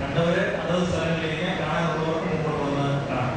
കണ്ടവര് അതത് സ്ഥലങ്ങളിലേക്ക് കാണാനുള്ളവർക്ക് മുമ്പോട്ട് വന്ന് കാണാം.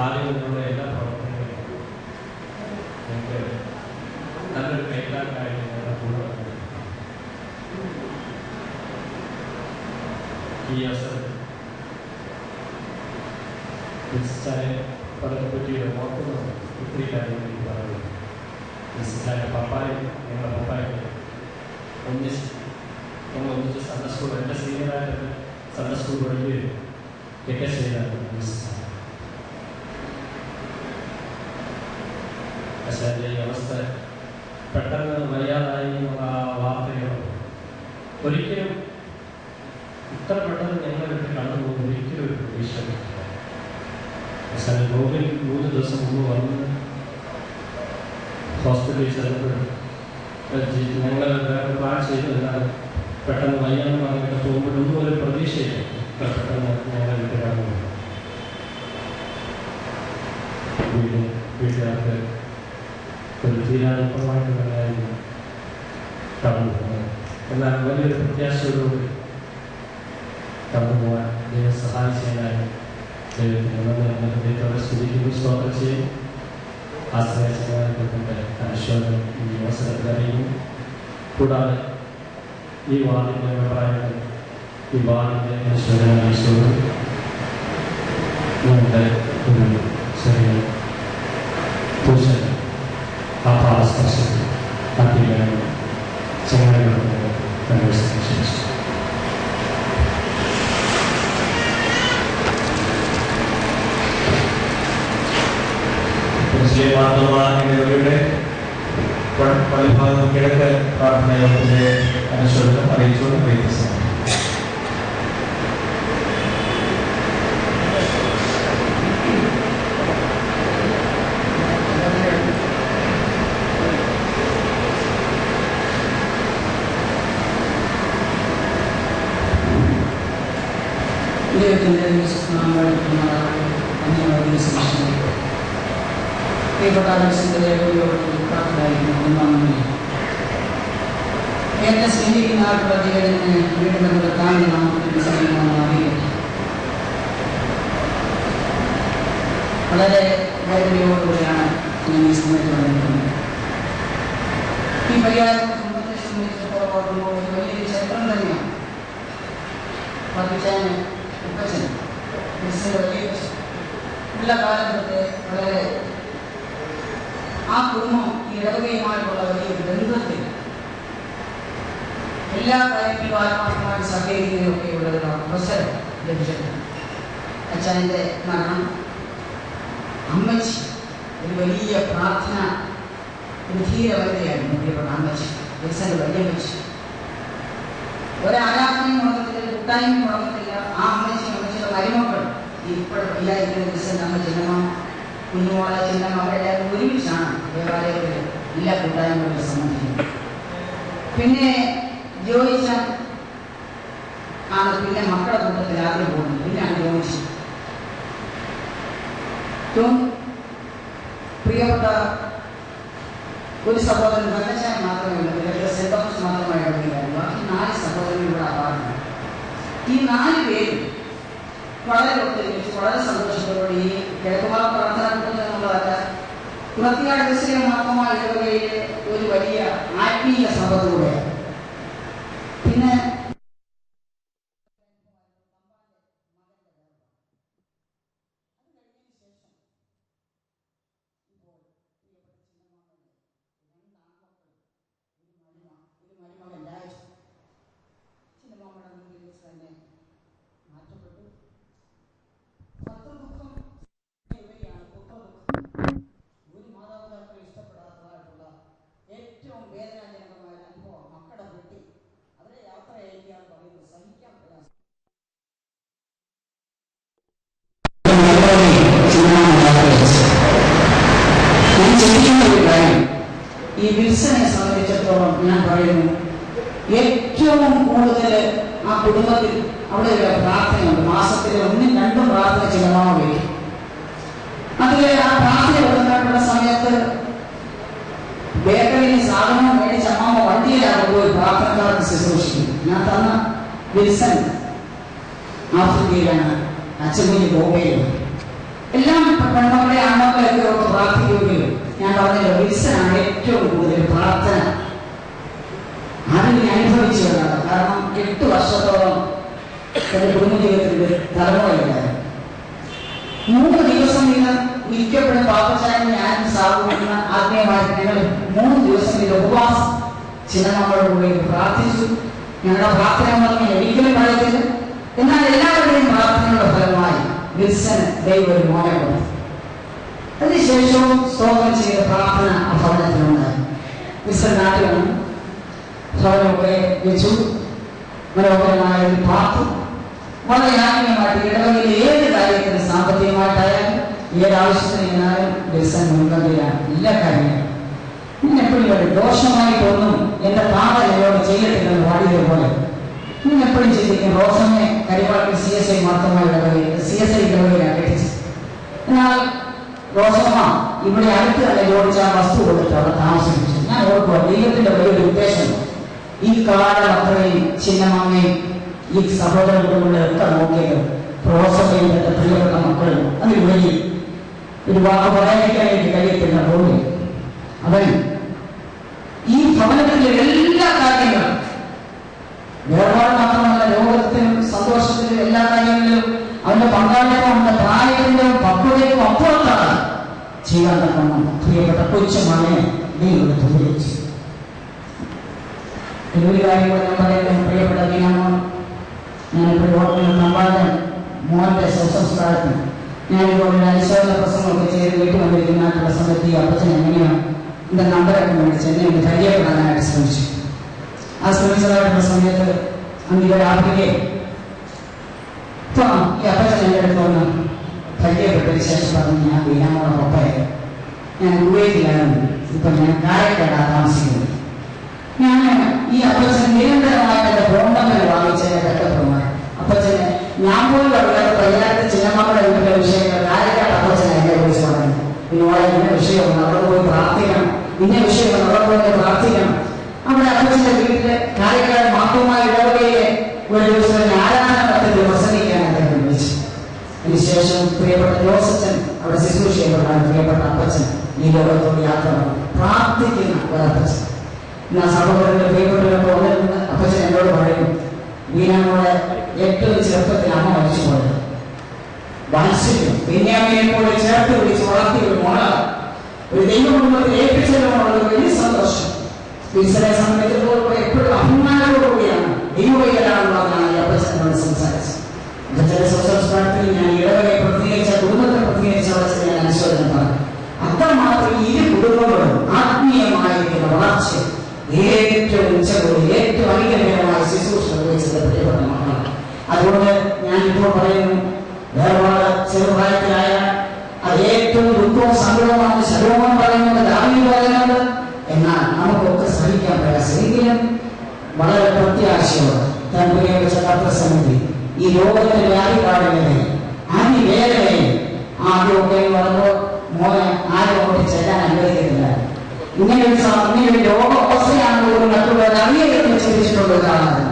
ആദ്യമുള്ള എല്ലാ പ്രവർത്തനങ്ങളും ഞങ്ങൾക്ക് നല്ലൊരു കൈകാരനായിട്ട് ഞങ്ങളുടെ കൂടെ ഈ അവസരത്തിൽ പലരെ പറ്റി ഓർക്കുന്നത് ഒത്തിരി കാര്യങ്ങൾ എനിക്ക് പറയുന്നു. മിസ്സായ പപ്പായും ഞങ്ങളുടെ പപ്പായും ഒന്നിച്ച് സൺഡേ സ്കൂൾ എൻ്റെ സീനിയറായിട്ട് സൺഡേ സ്കൂൾ പഠിക്കുകയും ഒക്കെ ചെയ്താണ് മിസ്സായ. പക്ഷേ എൻ്റെ ഈ അവസ്ഥ പെട്ടെന്ന് വയ്യാതായി എന്നുള്ള ആ വാർത്തകൾ ഒരിക്കലും ഇത്ര പെട്ടെന്ന് ഞങ്ങളെ വിട്ട് കടന്നു പോകുന്ന ഒരിക്കലും ഒരു പ്രതീക്ഷ പക്ഷേ രോഗിൽ 3 ദിവസം മുമ്പ് വന്ന് ഹോസ്പിറ്റലിൽ ചെന്നപ്പോഴും ഞങ്ങൾ പ്ലാൻ ചെയ്തതല്ലാതെ പെട്ടെന്ന് വയ്യാന്ന് പറഞ്ഞിട്ട് പോകുമ്പോഴൊന്നും ഒരു പ്രതീക്ഷയില്ല പെട്ടെന്ന് ഞങ്ങളെ വിട്ട് കടന്നു വീട്ടുകാർക്ക് ഒരു തീരാനുഭവമായിട്ട് തന്നെയായിരുന്നു കടന്നു പോകുന്നത്. എന്നാൽ വലിയൊരു പ്രത്യാശയോടുകൂടി കടന്നു പോകാൻ ദൈവം സഹായിച്ചതിനായി ദൈവത്തിന് ഹൃദയത്തോടെ സ്തുതിക്കുന്നു, സ്തോത്രം ചെയ്യും. ആശ്രയത്തിന്റെ അനുശോചനം ഈ അവസരത്തിൽ അറിയുന്നു. കൂടാതെ ഈ വാർഡിൻ്റെ അഭിപ്രായങ്ങൾ ഈ വാർഡിൻ്റെ അനുശോചനം ഈശോയും നമ്മുടെ ഒരു ചെറിയ പുരുഷൻ ആ പാദസ്പർശത്തിൽ അധികം ചങ്ങലകളുടെ കൺവേഴ്സിന് ശേഷം എന്നിവരുടെ പള്ളിഭാഗം കിഴക്ക് പ്രാർത്ഥന യോഗത്തിന്റെ അനുശോചനം അറിയിച്ചുകൊണ്ട് പ്രയത്നിക്കുന്നു. എന്നെ സ്നേഹിക്കുന്ന ആളുടെ ദൈവത്തിന് വീണ്ടും നമ്മുടെ താങ്ങി നാമത്തിൽ അറിയിക്കട്ടെ. വളരെ വേദനയോടുകൂടിയാണ് ഞാൻ ഈ സമയത്ത് പറയുന്നത്. ഈ പരിഹാരം കുടുംബത്തെ സംബന്ധിച്ചിടത്തോളം വലിയൊരു ചരിത്രം തന്നെയാണ്. പതിച്ചാന് ഉപ്പച്ചൻ വലിയ ഉള്ള കാലഘട്ടത്തെ വളരെ ആ കുടുംബം ഈ ഇടവകയുമായിട്ടുള്ള വലിയൊരു ബന്ധത്തിൽ എല്ലാ കാര്യത്തിലും ആത്മാർത്ഥമായി സഹകരിക്കുന്നതൊക്കെ ഉള്ള ഒരു അവസരം ലഭിച്ചിട്ടുണ്ട്. അച്ഛൻ്റെ മരണം അമ്മച്ചി ഒരു വലിയ പ്രാർത്ഥന ഒരു ധീരവനിതയായിരുന്നു. പ്രിയപ്പെട്ട അമ്മച്ചി വിൽസന്റെ വലിയമ്മച്ചി ഒരാരാധനയും മുടക്കത്തില്ല, കൂട്ടായ്മയും മുടക്കത്തില്ല. ആ അമ്മച്ചിയുടെ മരുമക്കൾ ഇപ്പോൾ ഇല്ലായിരിക്കുന്ന ദിവസം നമ്മൾ ചിന്നമ്മ, കുഞ്ഞുമോളെ, ചിന്നമ്മ അവരെല്ലാവരും ഒരുമിച്ചാണ് ദേവാലയത്തിൽ എല്ലാ കൂട്ടായ്മകളിലും സംബന്ധിക്കുന്നത്. പിന്നെ ജോയിച്ച ആണ് പിന്നെ മക്കളുടെ കൂട്ടത്തിൽ ആദ്യം പോകുന്നത്. പിന്നെയാണ് ജോയിച്ചു. പ്രിയപ്പെട്ട ഒരു സഹോദരൻ തങ്കച്ചാൻ മാത്രമേ ഉള്ളൂ. സെന്റ് തോമസ് മാത്രമായി ഇടപെടുകയാണ്. ബാക്കി 4 സഹോദരങ്ങൾ ഇവിടെ അപാർട്ടുണ്ട്. ഈ 4 പേരും വളരെ ഒത്തൊരുമിച്ച് വളരെ സന്തോഷത്തോടെ ഈ കിഴക്കുമാർ പ്രാർത്ഥന കൂട്ടുന്നത് എന്നുള്ളതല്ല, പുറത്തിയാട് ക്രിസ്ത്യൻ മാത്രമായ ഇടവകയിലെ ഒരു വലിയ ആത്മീയ സഭയിലൂടെ പിന്നെ ഈ വിൽസനെ സംബന്ധിച്ചിടത്തോളം ഞാൻ പറയുന്നു, ഏറ്റവും കൂടുതൽ ആ കുടുംബത്തിൽ അവിടെ ഒരു പ്രാർത്ഥനയുണ്ട്. മാസത്തിൽ 1-2 പ്രാർത്ഥന ചിലവാൻ വയ്ക്കും. അതിൽ ആ പ്രാർത്ഥന കൊടുക്കാനുള്ള സമയത്ത് ബേക്കറിയിൽ സാധനം മേടിച്ച അമ്മാമ്മ വണ്ടിയിലാകുമ്പോൾ പ്രാർത്ഥനക്കാർക്ക് ശുശ്രൂഷിക്കും. ഞാൻ തന്ന വിൽസൺ ആഫ്രിക്കയിലാണ്, അച്ഛൻകുഞ്ഞ് ബോംബെയിലും. എല്ലാം പെണ്ണുങ്ങളെ അമ്മകളെയൊക്കെ ഓർത്ത് പ്രാർത്ഥിക്കുമെങ്കിലും ഞാൻ പറഞ്ഞല്ലോ, വിൽസനാണ് ഏറ്റവും കൂടുതൽ പ്രാർത്ഥന അതിനെ അനുഭവിച്ചതാണ്. കാരണം 8 വർഷത്തോളം എൻ്റെ കുടുംബജീവിതത്തിൽ തലമുറയില്ലായിരുന്നു. 3 ദിവസം വീതം ഇരിക്കപ്പെടുന്ന പാപ്പച്ചായൻ ഞാനും സാഹുവിന് ആത്മീയമായിട്ട് ഞങ്ങൾ 3 ദിവസം വീതം ഉപവാസം ചിന്നമ്മയുടെ കൂടെ പ്രാർത്ഥിച്ചു. ഞങ്ങളുടെ പ്രാർത്ഥന പറഞ്ഞ് ഒരിക്കലും പറയത്തില്ല. എന്നാൽ എല്ലാവരുടെയും പ്രാർത്ഥനയുടെ ഫലമായി വിൽസന് ദൈവം ഒരു മോനെ കൊടുത്തു. അതിനുശേഷവും സ്തോത്രം ചെയ്ത പ്രാർത്ഥന ആ ഭവനത്തിലുണ്ടായി. വിൽസൺ നാട്ടിൽ വന്നു, ഭവനമൊക്കെ വെച്ചു, മനോഹരമായ ഒരു പാത്തു വളരെ ആത്മീയമായിട്ട് ഇടവകയിലെ ഏത് കാര്യത്തിനും സാമ്പത്തികമായിട്ടായാലും ഏതാവശ്യത്തിന് ചെന്നാലും വിൽസൺ മുൻപന്തിയിലാണ് എല്ലാ കാര്യങ്ങളും. ഞാൻ എപ്പോഴും പറയും, ദോഷമായിട്ടൊന്നും എന്റെ പാപം എന്നോട് ചെയ്യത്തില്ലെന്ന് പാടിയത് പോലെ ഞാൻ എപ്പോഴും ചിന്തിക്കും, റോസമ്മയെ കരിവാട്ടിൽ CSI മാത്രമായി CSI ഇടവകയിലാണ് കെട്ടിച്ചത്. എന്നാൽ റോസമ്മ ഇവിടെ അടുത്ത് തന്നെ ജോലിച്ച വസ്തു കൊടുത്ത് അവിടെ താമസിപ്പിച്ചു. ഞാൻ ഓർക്കുക, ദൈവത്തിന്റെ വലിയൊരു ഉദ്ദേശം ഈ കാലം അത്രയും ചിന്നമ്മയും ഈ സഹോദരങ്ങളുടെ ഒക്കെ നോക്കിയത് റോസമ്മയും എന്റെ പ്രിയപ്പെട്ട മക്കളും അതിൽ വലിയ ഒരു വാക്ക് പറയാനായിട്ട് കഴിയപ്പെടുന്ന പോലെ അവൻ ഈ ഭവനത്തിലെ എല്ലാ കാര്യങ്ങളും വേർപാട് മാത്രമല്ല, ലോകത്തിനും സന്തോഷത്തിനും എല്ലാ കാര്യങ്ങളിലും അവന്റെ പങ്കാളിത്തം അവന്റെ പ്രായത്തിനും പക്വതയ്ക്കും അപ്പുറത്താണ് ചെയ്യാൻ തക്കണം. പ്രിയപ്പെട്ട കൊച്ചുമകനെ ദൈവം ഉപയോഗിച്ചു. ഒരു കാര്യം ഞാൻ പറയട്ടെ, പ്രിയപ്പെട്ട ദീനാമോൻ, ഞാനിപ്പോൾ ഓർക്കുന്ന സമ്പാദന മോന്റെ ശവസംസ്കാരത്തിന് ഞാനിപ്പോൾ അനുശോചന പ്രസംഗമൊക്കെ ചെയ്ത് വീട്ടിൽ വന്നിരിക്കുന്ന സമയത്ത് ഈ അപ്പച്ചൻ എങ്ങനെയാണ് എന്റെ നമ്പരൊക്കെ മേടിച്ച് എന്നെ ഒന്ന് പരിചയപ്പെടാനായിട്ട് ശ്രമിച്ചു. ആ ശ്രമിച്ചതായിട്ടുള്ള സമയത്ത് അങ്ങനെ ആഫ്രിക്കയെ ഇപ്പം ഈ അപ്പച്ചൻ എൻ്റെ അടുത്ത് വന്ന് പരിചയപ്പെട്ടതിന് ശേഷം പറഞ്ഞു, ഞാൻ ദീനാമോടെ പപ്പയെ ഞാൻ കുവൈറ്റിലാണ്, ഇപ്പം ഞാൻ കാരക്കാടാ താമസിക്കുന്നത്. ഞാൻ ഈ അപ്പച്ചൻ നിരന്തരമായിട്ട് എൻ്റെ ഫോൺ നമ്പർ വാങ്ങിച്ചതിന്റെ ഘട്ടപ്രമാണം അപ്പച്ചന് ഞാൻ പോലും അറിയാത്ത പ്രയാണത്തെ ചിന്നമ്മയുടെ വീട്ടിലെ വിഷയങ്ങൾ കാരക്കാട് അപ്പച്ചൻ എന്നെ വിളിച്ച് പറഞ്ഞു, നിങ്ങളെ ഇന്ന വിഷയമാണ്, അവിടെ പോയി പ്രാർത്ഥിക്കണം, ഇന്ന വിഷയമാണ്, അവിടെ പോയി പ്രാർത്ഥിക്കണം. അവിടെ അപ്പച്ചന്റെ വീട്ടില് കാരക്കാട് മാപ്പുമായ ഇടവകയിലെ ഒരു ദിവസം ആരാധന പദ്ധതി പ്രസംഗിക്കാൻ അദ്ദേഹം വിളിച്ചു. അതിനുശേഷം പ്രിയപ്പെട്ട ജോസച്ചൻ അവിടെ ശുശ്രൂഷ ചെയ്യപ്പെടാൻ പ്രിയപ്പെട്ട അപ്പച്ചൻ ഈ ലോകത്തോട് യാത്ര പ്രാർത്ഥിക്കുന്ന ഒരപ്പച്ചൻ. ഞാൻ സഹോദരന്റെ പ്രിയപ്പെട്ടവരൊക്കെ വന്നിട്ടുണ്ട്. അപ്പച്ചൻ എന്നോട് പറയുന്നു, വീരാനോടെ ഏറ്റവും ചെറുപ്പത്തിൽ അമ്മ മരിച്ചു പോയത് വാത്സല്യം ബെന്യാമിനെ പോലെ ചേർത്ത് പിടിച്ച് വളർത്തിയ ഒരു മോളാണ്. ഒരു ദൈവ കുടുംബത്തിൽ ഏൽപ്പിച്ചതിനോടുള്ള വലിയ സന്തോഷം. വിൽസനെ സംബന്ധിച്ചിടത്തോളം എപ്പോഴും അഭിമാനത്തോടുകൂടിയാണ് ദൈവവൈകലാണെന്നുള്ളതാണ് ഈ അപ്പച്ചനോട് സംസാരിച്ചത്. അപ്പച്ചന്റെ സ്വസംസ്കാരത്തിൽ ഞാൻ ഇടവകയെ പ്രതികരിച്ച കുടുംബത്തെ പ്രതികരിച്ച അവസ്ഥ ഞാൻ അനുശോചനം പറഞ്ഞു. അത്രമാത്രം ഇരു കുടുംബങ്ങളും ആത്മീയമായിരിക്കുന്ന വളർച്ച ഏറ്റവും ഉച്ചകൂടി ഏറ്റവും അനുഗ്രഹമായ ശുശ്രൂഷ നിർവഹിച്ചത് പ്രിയപ്പെട്ട മക്കളാണ്. അതുകൊണ്ട് ഞാൻ ഇപ്പോൾ പറയുന്നു, വേർപാട് ചെറുപ്രായത്തിലായ അത് ഏറ്റവും ദുഃഖവും സങ്കടവുമാണ്. ശലോമോൻ പറയുന്നത്, ദാവീദ് പറയുന്നത്, എന്നാൽ നമുക്കൊക്കെ സഹിക്കാൻ പ്രയാസമെങ്കിലും വളരെ പ്രത്യാശയോടെ താൻ ഉപയോഗിച്ച കർത്തസമിതി ഈ ലോകത്തിന്റെ വ്യാധികാരങ്ങളെ അതിവേഗതയിൽ ആദ്യമൊക്കെ വരുമ്പോൾ മോനെ ആരും അങ്ങോട്ട് ചെല്ലാൻ അനുവദിക്കുന്നില്ല. ഇങ്ങനെ ഒരു രോഗാവസ്ഥയാണ് ഒരു മറ്റുള്ളവർ അറിയണമെന്ന് ചിന്തിച്ചിട്ടുള്ള ഒരാളാണ്.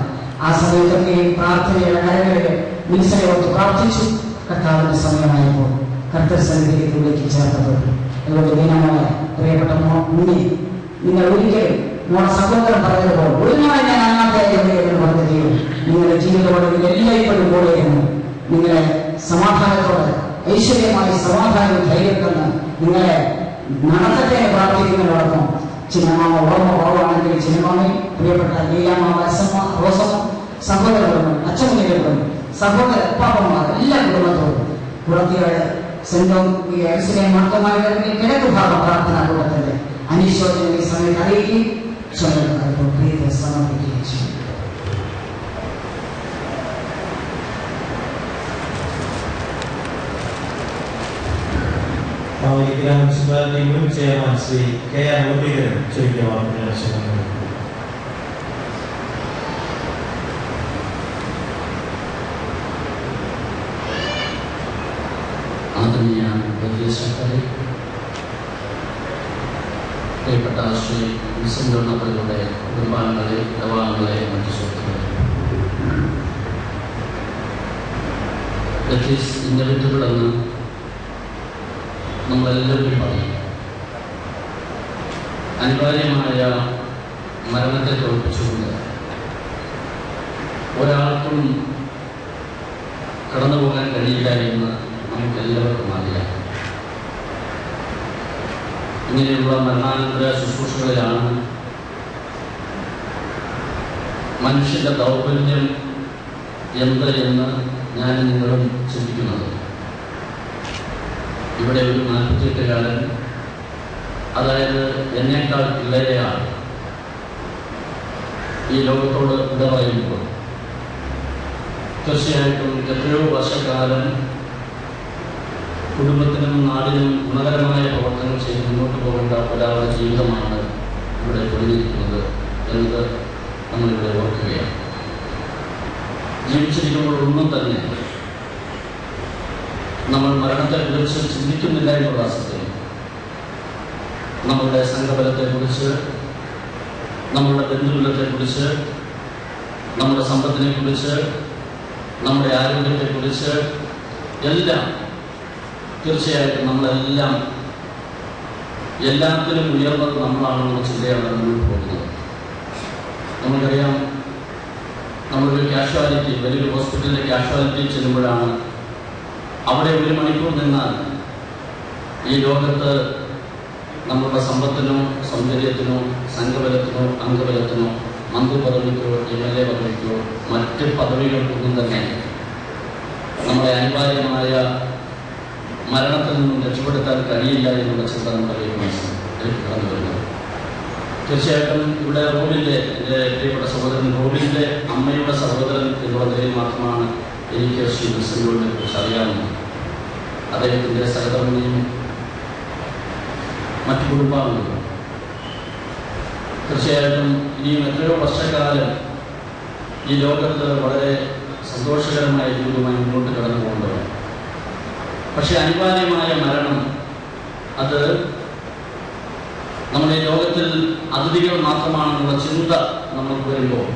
ആ സമയത്തൊക്കെ പ്രാർത്ഥനയുടെ കരങ്ങളിൽ മിനിസയോർത്ത് പ്രാർത്ഥിച്ചു. കർത്താവിന്റെ സമയമായപ്പോൾ കർത്തസമിതിയിലേക്ക് ചേർക്കപ്പെട്ടു. അതുകൊണ്ട് ദീനമായ പ്രിയപ്പെട്ട മുന്നിൽ നിങ്ങൾ ഒരിക്കലും മോടെ സഹോദരൻ പറഞ്ഞതുപോലെ ഒരു നാളെ ഞാൻ അനാഥയായിരുന്നു പറഞ്ഞത് നിങ്ങളുടെ ജീവിതത്തോടെ എല്ലായ്പ്പോഴും കൂടെയിരുന്നു. നിങ്ങളെ സമാധാനത്തോടെ ഐശ്വര്യമായി സമാധാനവും ധൈര്യത്തിന് നിങ്ങളെ നടത്തട്ടെ പ്രാർത്ഥിക്കുന്നതോടൊപ്പം ചിന്നമാമ ഓർമ്മ കുറവാണെങ്കിൽ ചിന്നമാമയും പ്രിയപ്പെട്ട ലീലാമാമ, അസമ്മ, റോസമ്മ, സഹോദരങ്ങളും അച്ഛനും സഹോദര പാപ്പന്മാർ എല്ലാ കുടുംബത്തോടും പുറത്തിയുടെ സെന്റും ഈ ഐശ്വര്യം മാത്രമായി കിഴക്ക് ഭാഗം പ്രാർത്ഥന കൂടത്തിന്റെ അനീശ്വരനെ ഈ സമയത്ത് അറിയിക്കുകയും പ്രിയത്തെ സമർപ്പിക്കുകയും ചെയ്യും. മുനിസിപ്പാലിറ്റി മുൻ chairman Shri K R Muraleedharan ചോദിക്കാൻ ആദരണീയ പ്രദേശക്കാരെ, പ്രിയപ്പെട്ട ശ്രീ വിസംഗങ്ങളുടെ കുടുംബാംഗങ്ങളെ, ഇടവാംഗങ്ങളെ, മറ്റു സുഹൃത്തുക്കളെ, ദറ്റ് ഈസ് ഇന്നവിറ്റബിൾ എന്ന് നമ്മളെല്ലാവരും പറയും. അനിവാര്യമായ മരണത്തെ തോൽപ്പിച്ചുകൊണ്ട് ഒരാൾക്കും കടന്നു പോകാൻ കഴിയില്ല എന്ന് നമുക്കെല്ലാവർക്കും അറിയാം. ഇങ്ങനെയുള്ള മരണാനന്തര ശുശ്രൂഷകളിലാണ് മനുഷ്യന്റെ ദൗർബല്യം എന്ത് എന്ന് ഞാൻ നിങ്ങളും ചിന്തിക്കുന്നത്. ഇവിടെ ഒരു 48-കാരൻ, അതായത് എന്നേക്കാൾ ഇളയയാൾ, ഈ ലോകത്തോട് വിട പറയുമ്പോൾ തീർച്ചയായിട്ടും എത്രയോ വർഷക്കാലം കുടുംബത്തിനും നാടിനും ഗുണകരമായ പ്രവർത്തനങ്ങൾ ചെയ്ത് മുന്നോട്ട് പോകേണ്ട ഒരാളുടെ ജീവിതമാണ് ഇവിടെ പൊളിഞ്ഞിരിക്കുന്നത് എന്നത് നമ്മളിവിടെ ഓർക്കുകയാണ്. ജീവിച്ചിരിക്കുമ്പോൾ ഒന്നും തന്നെ നമ്മൾ മരണത്തെക്കുറിച്ച് ചിന്തിക്കുന്നില്ല എന്നുള്ള സത്യം. നമ്മളുടെ സംഘബലത്തെക്കുറിച്ച്, നമ്മളുടെ ബന്ധുബലത്തെക്കുറിച്ച്, നമ്മുടെ സമ്പത്തിനെക്കുറിച്ച്, നമ്മുടെ ആരോഗ്യത്തെക്കുറിച്ച് എല്ലാം തീർച്ചയായിട്ടും നമ്മളെല്ലാം എല്ലാത്തിലും ഉയർന്നത് നമ്മളാണെന്നുള്ള ചിന്തയാണ് മുന്നോട്ട് പോകുന്നത്. നമുക്കറിയാം, നമ്മളൊരു കാഷ്വാലിറ്റി, വലിയൊരു ഹോസ്പിറ്റലിൻ്റെ കാഷ്വാലിറ്റി ചെല്ലുമ്പോഴാണ് അവിടെ 1 മണിക്കൂർ നിന്നാൽ ഈ ലോകത്ത് നമ്മളുടെ സമ്പത്തിനോ സൗന്ദര്യത്തിനോ സംഘബലത്തിനോ അംഗബലത്തിനോ മന്ത്രിപദവിക്കോ MLA പദവിക്കോ മറ്റ് പദവികൾക്കൊന്നും തന്നെ നമ്മളെ അനിവാര്യമായ മരണത്തിൽ നിന്നും രക്ഷപ്പെടുത്താൻ കഴിയില്ല എന്നുള്ള ചിന്ത നമ്മുടെ കടന്നു വരുന്നത്. തീർച്ചയായിട്ടും ഇവിടെ റോബിൻ്റെ, എൻ്റെ പ്രിയപ്പെട്ട സഹോദരൻ റോബിൻ്റെ അമ്മയുടെ സഹോദരൻ എന്നുള്ള നിലയിൽ മാത്രമാണ് എനിക്ക് ശ്രീ വിൽസണിനെ കുറിച്ച് അറിയാവുന്നത്. അദ്ദേഹത്തിൻ്റെ സഹധർമ്മിണിയും മറ്റു കുടുംബാംഗങ്ങളും തീർച്ചയായിട്ടും ഇനിയും എത്രയോ വർഷക്കാലം ഈ ലോകത്ത് വളരെ സന്തോഷകരമായ ജീവിതമായി മുന്നോട്ട് കടന്നു പോകേണ്ടതാണ്. പക്ഷെ അനിവാര്യമായ മരണം അത് നമ്മുടെ ലോകത്തിൽ അതിഥികൾ മാത്രമാണെന്നുള്ള ചിന്ത നമ്മൾക്ക് വരുമ്പോൾ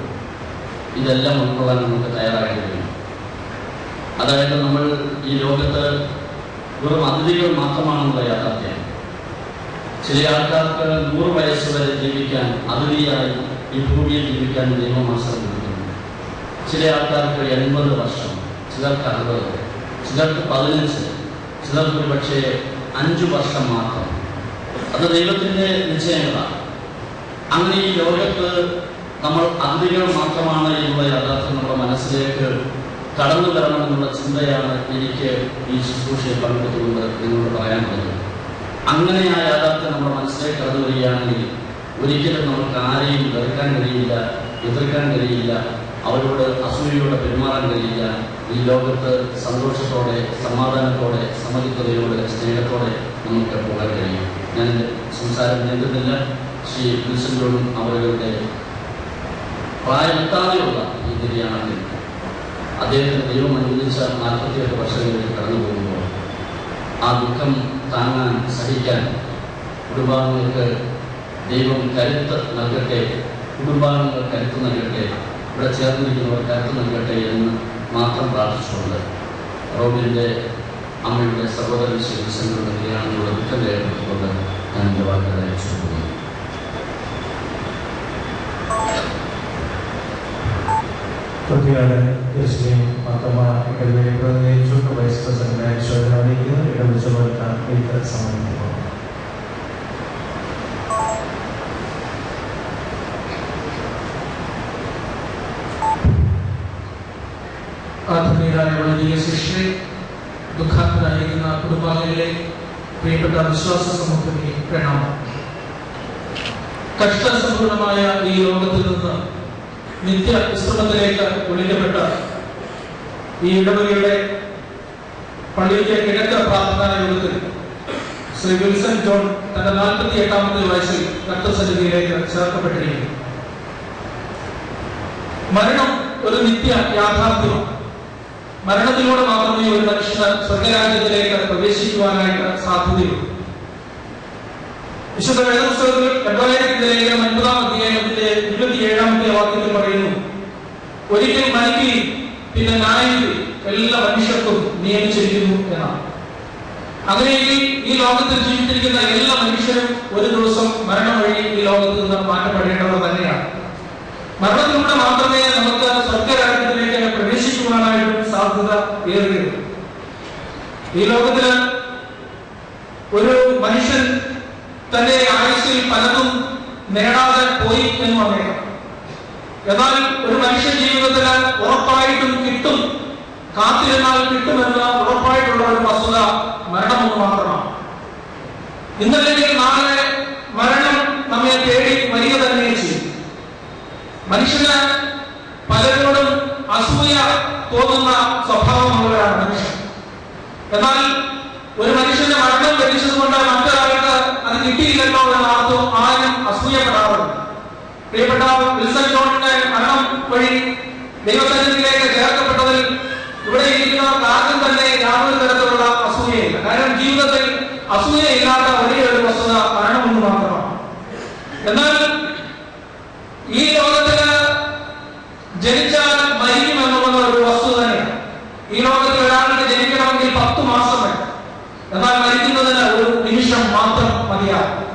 ഇതെല്ലാം ഉൾക്കൊള്ളാൻ നമുക്ക് തയ്യാറാകേണ്ടി വരും. അതായത് നമ്മൾ ഈ ലോകത്ത് വെറും അതിഥികൾ മാത്രമാണെന്നുള്ള യാഥാർത്ഥ്യം. ചില ആൾക്കാർക്ക് 100 വയസ്സ് വരെ ജീവിക്കാൻ, അതിഥിയായി ഈ ഭൂമിയിൽ ജീവിക്കാൻ ദൈവം അവസരം കൊടുക്കുന്നു. ചില ആൾക്കാർക്ക് 80 വർഷം, ചിലർക്ക് 60, ചിലർക്ക് 15, ചിലർക്ക് ഒരു പക്ഷേ 5 വർഷം മാത്രം. അത് ദൈവത്തിൻ്റെ നിശ്ചയങ്ങളാണ്. അങ്ങനെ ഈ ലോകത്ത് നമ്മൾ അതിഥികൾ മാത്രമാണ് എന്നുള്ള യാഥാർത്ഥ്യം നമ്മുടെ മനസ്സിലേക്ക് കടന്നു വരണമെന്നുള്ള ചിന്തയാണ് എനിക്ക് ഈ ശുശ്രൂഷയെ പങ്കെടുത്തുകൊണ്ട് നിങ്ങളോട് പറയാനുള്ളത്. അങ്ങനെ ആ യാഥാർത്ഥ്യം നമ്മുടെ മനസ്സിലേക്ക് കടന്നു വരികയാണെങ്കിൽ ഒരിക്കലും നമുക്ക് ആരെയും വെറുക്കാൻ കഴിയില്ല, എതിർക്കാൻ കഴിയില്ല, അവരോട് അസൂയയോടെ പെരുമാറാൻ കഴിയില്ല, ഈ ലോകത്ത് സന്തോഷത്തോടെ, സമാധാനത്തോടെ, സമചിത്തതയോടെ, സ്നേഹത്തോടെ നമുക്ക് പോകാൻ കഴിയും. ഞാൻ സംസാരം നീട്ടുന്നില്ല. ശ്രീ വിൽസൺ ജോൺ അവരുടെ പ്രായമെത്താതെയുള്ള ഈ നിര്യാണത്തിൽ അദ്ദേഹത്തിന് ദൈവം അനുവദിച്ച 48 വർഷങ്ങളിലേക്ക് കടന്നു പോകുമ്പോൾ ആ ദുഃഖം താങ്ങാൻ, സഹിക്കാൻ കുടുംബാംഗങ്ങൾക്ക് ദൈവം കരുത്ത് നൽകട്ടെ, കുടുംബാംഗങ്ങൾ കരുത്ത് നൽകട്ടെ, ഇവിടെ ചേർന്നിരിക്കുന്നവർ കരുത്ത് നൽകട്ടെ എന്ന് മാത്രം പ്രാർത്ഥിച്ചുകൊണ്ട് റോബിൻ്റെ അമ്മയുടെ സഹോദരൻ ശ്രീ വിൽസന്റെ നിര്യാണത്തിലുള്ള ദുഃഖം രേഖപ്പെടുത്തിക്കൊണ്ട് ഞാൻ എൻ്റെ വാക്കുകൾ അയച്ചു പോകുന്നു. പ്രതിനിധിച്ചുകൊണ്ട് വൈസ് പ്രസിഡന്റ് അനുശോചനം അറിയിക്കുന്നത് ഇടവിച്ചു കൊടുക്കാൻ ഇത് സമർപ്പിക്കുന്നു. ആത്മീയരായ വലിയ ശിക്ഷയെ ദുഃഖാന്തരായിരിക്കുന്ന കുടുംബാംഗങ്ങളെ, പ്രിയപ്പെട്ട വിശ്വാസ സമൂഹത്തിന് പ്രണാമം. കഷ്ടസമ്പൂർണമായ ഈ ലോകത്തിൽ നിന്ന് നിത്യ വിശ്രമത്തിലേക്ക് വിളിക്കപ്പെട്ട ഈ ഇടവകയുടെ പള്ളിയിലെ കിഴക്ക് പ്രാർത്ഥനാ യോഗത്തിൽ ശ്രീ വിൽസൺ ജോൺ തന്റെ 48ാമത്തെ വയസ്സിൽ കർത്തൃസന്നിധിയിലേക്ക് ചേർക്കപ്പെട്ടിരിക്കുന്നു. മരണം ഒരു നിത്യ യാഥാർത്ഥ്യമാണ്. മരണത്തിലൂടെ മാത്രമേ ഒരു മനുഷ്യന് സ്വർഗരാജ്യത്തിലേക്ക് പ്രവേശിക്കുവാനായിട്ട് സാധ്യതയുള്ളൂ. വിശുദ്ധ വേദപുസ്തകത്തിൽ എബ്രായരുടെ ലേഖനം 9-ാം അധ്യായത്തിന്റെ 27-ാമത്തെ വാക്യത്തിൽ പറയുന്നു, ഒരിക്കൽ മരിക്കുകയും പിന്നെ ന്യായവിധി എല്ലാ മനുഷ്യർക്കും നിയമിച്ചിരിക്കുന്നു എന്നാണ്. അങ്ങനെയെങ്കിൽ ഈ ലോകത്തിൽ ജീവിച്ചിരിക്കുന്ന എല്ലാ മനുഷ്യരും ഒരു ദിവസം മരണം വഴി ഈ ലോകത്ത് നിന്ന് മാറ്റപ്പെടേണ്ടവർ തന്നെയാണ്. മരണത്തിലൂടെ മാത്രമേ നമുക്ക് സ്വർഗരാജ്യത്തിലേക്ക് പ്രവേശിക്കുവാനായിട്ടും സാധ്യത ഏറുകയുള്ളൂ. ഈ ലോകത്തില് ഒരു മനുഷ്യൻ തന്റെ ആയുസ്സിൽ പലതും നേടാതെ പോയി എന്ന് പറയാം. എന്നാൽ ഒരു മനുഷ്യ ജീവിതത്തിൽ ഉറപ്പായിട്ടും കിട്ടും, കാത്തിരുന്നാൽ കിട്ടുമെന്ന് ഉറപ്പായിട്ടുള്ള ഒരു വസ്തുത മരണമെന്ന് മാത്രമാണ്. ഇന്നല്ലെങ്കിൽ നാളെ മരണം നമ്മെ തേടി വരിക തന്നെ ചെയ്യും. മനുഷ്യന് പലരോടും അസൂയ തോന്നുന്ന സ്വഭാവമുള്ളവരാണ് മനുഷ്യൻ. എന്നാൽ ഒരു മനുഷ്യന്റെ മരണം ലഭിച്ചതുകൊണ്ട് മറ്റൊരാൾക്ക് അത് കിട്ടിയില്ലല്ലോ എന്നാർത്തും ആരും അസൂയപ്പെടാറുണ്ട്. പ്രിയപ്പെട്ട വിൽസൺ ജോണിന്റെ മരണം വഴി ദൈവസന്നിധിയിലേക്ക് ചേർക്കപ്പെട്ടതിൽ ഇവിടെ ഇരിക്കുന്നവർക്ക് ആർക്കും തന്നെ യാതൊരു തരത്തിലുള്ള അസൂയയില്ല. കാരണം ജീവിതത്തിൽ അസൂയയില്ലാത്ത ഒരേ ഒരു വസ്തുത മരണമെന്ന് മാത്രമാണ്. എന്നാൽ ഈ ലോകത്തിന് ജനിച്ചാൽ മരിക്കുമെന്നുള്ള ഒരു വസ്തുത തന്നെയാണ്. ഈ ലോകത്തിൽ ഒരാൾക്ക് ജനിക്കണമെങ്കിൽ 10 മാസം വേണം. എന്നാൽ മരിക്കുന്നതിന് ഒരു നിമിഷം മാത്രം മതിയാകും.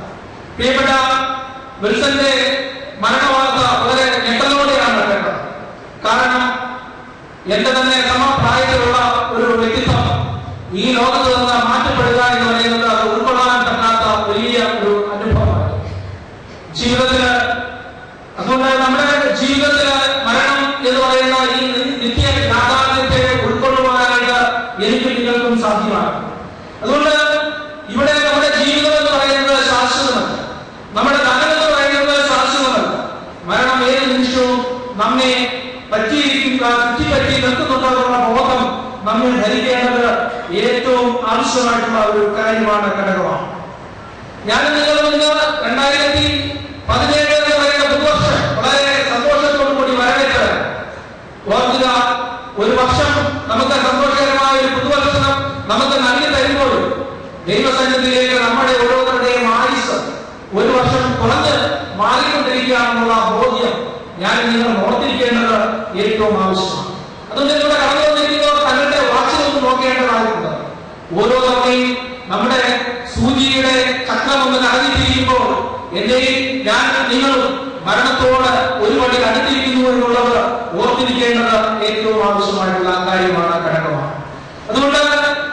പ്രിയപ്പെട്ട വിൽസന്റെ മരണവാർത്ത വളരെ ഞെട്ടലോടെയാണ് കേട്ടത്. കാരണം എന്റെ തന്നെ സമപ്രായത്തിലുള്ള ഒരു വ്യക്തിത്വം ഈ ലോകത്ത് നിന്ന് മാറ്റപ്പെടുക എന്ന് പറയുന്നത് അത് ഉൾക്കൊള്ളാൻ പറ്റാത്ത വലിയ ഒരു അനുഭവമാണ് ജീവിതത്തില്. അതുകൊണ്ട് നമ്മുടെ ജീവിതത്തില് മരണം എന്ന് പറയുന്ന ഈ നിത്യ യാഥാർത്ഥ്യത്തെ ഉൾക്കൊള്ളുവാനായിട്ട് എനിക്ക് നിങ്ങൾക്കും സാധ്യമാണ്. അതുകൊണ്ട് ഇവിടെ നമ്മുടെ ജീവിതം എന്ന് പറയുന്നത് ശാശ്വതമല്ല, നമ്മുടെ ധനം എന്ന് പറയുന്നത് ശാശ്വതമല്ല. മരണം ഏത് നിമിഷവും നമ്മെ ചുറ്റിപ്പറ്റി നിൽക്കുന്നുണ്ടെന്നുള്ള ബോധം നമ്മെ ധരിക്കേണ്ടത് ഏറ്റവും ആവശ്യമായിട്ടുള്ള ഒരു കാര്യമാണ്, ഘടകമാണ്. ഞാൻ നിങ്ങളുടെ മുന്നിൽ 2017 എന്ന് പറയുന്ന പുതുവർഷം വളരെ സന്തോഷത്തോടു കൂടി വരവേറ്റത്. ഓർക്കുക, ഒരു വർഷം നമുക്ക് സന്തോഷകരമായ ഒരു പുതുവർഷം നമുക്ക് നൽകി തരുമ്പോൾ ദൈവസന്നിധിയിലേക്ക് നമ്മുടെ ഓരോരുത്തരുടെയും ആയുസ് ഒരു വർഷം കുറഞ്ഞ് മാറിക്കൊണ്ടിരിക്കുകയാണെന്നുള്ള ബോധ്യം ഞാൻ നിങ്ങൾ ഓർത്തിരിക്കേണ്ടത് ഏറ്റവും ആവശ്യമാണ്. അതുകൊണ്ട് നിങ്ങളുടെ കടന്നു വന്നിരിക്കുന്നവർ തങ്ങളുടെ വാച്ചിലൊന്നും നോക്കേണ്ടതായിട്ടുണ്ട്. ഓരോ തവണയും നമ്മുടെ സൂചിയുടെ ചക്രം ഒന്ന് കടന്നിട്ടിരിക്കുമ്പോൾ എന്റെയും ഞാൻ നിങ്ങളും മരണത്തോട് ഒരു വഴി അടുത്തിരിക്കുന്നു എന്നുള്ളത് ഓർത്തിരിക്കേണ്ടത് ഏറ്റവും ആവശ്യമായിട്ടുള്ള കാര്യമാണ്, ഘടകമാണ്. അതുകൊണ്ട്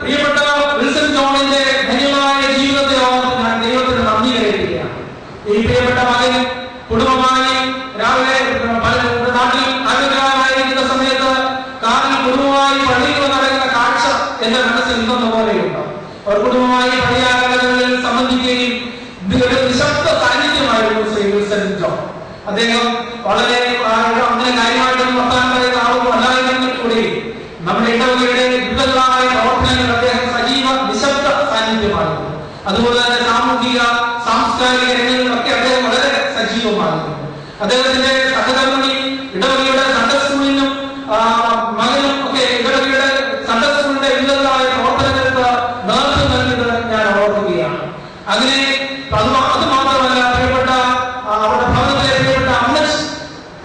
പ്രിയപ്പെട്ട വിൽസൺ ജോണിന്റെ ധന്യമായ ജീവിതത്തെ ഓർത്ത് ഞാൻ ദൈവത്തിന് നന്ദി കരുതുകയാണ്. ഈ പ്രിയപ്പെട്ട മകൻ കുടുംബമായി രാവിലെ നാട്ടിൽ ആരോഗ്യമായിരിക്കുന്ന സമയത്ത് കാറിൽ കുടുംബമായി പള്ളിയിൽ നടക്കുന്ന കാഴ്ച എന്റെ മനസ്സിൽ നിന്ന പോലെയുണ്ട്. അവർ കുടുംബമായി പള്ളിയാകങ്ങളിൽ സംബന്ധിക്കുകയും ഒരു നിശബ്ദ സാന്നിധ്യമായിരുന്നു ശ്രീ വിൽസൺ ജോൺ. അദ്ദേഹം വളരെ അങ്ങനെ കാര്യമായിട്ടൊന്നും വർത്താനം പറയുന്ന ആളും അല്ലായെങ്കിൽ കൂടി നമ്മുടെ അതുപോലെ തന്നെ സാമൂഹിക സാംസ്കാരിക രംഗങ്ങളിലൊക്കെ അദ്ദേഹം വളരെ സജീവമായിരുന്നു. അദ്ദേഹത്തിന്റെ സഹധർമ്മിണി ഇടവകയുടെ സൺഡേ സ്കൂളിനും മകനും ഒക്കെ ഇടവകയുടെ സൺഡേ സ്കൂളിന്റെ വിവിധങ്ങളായ പ്രവർത്തനങ്ങൾക്ക് നേതൃത്വം നൽകിയത് ഞാൻ ഓർക്കുകയാണ്. അങ്ങനെ അത് മാത്രമല്ല, പ്രിയപ്പെട്ട അവരുടെ ഭവനത്തിലെ പ്രിയപ്പെട്ട അമ്മച്ചി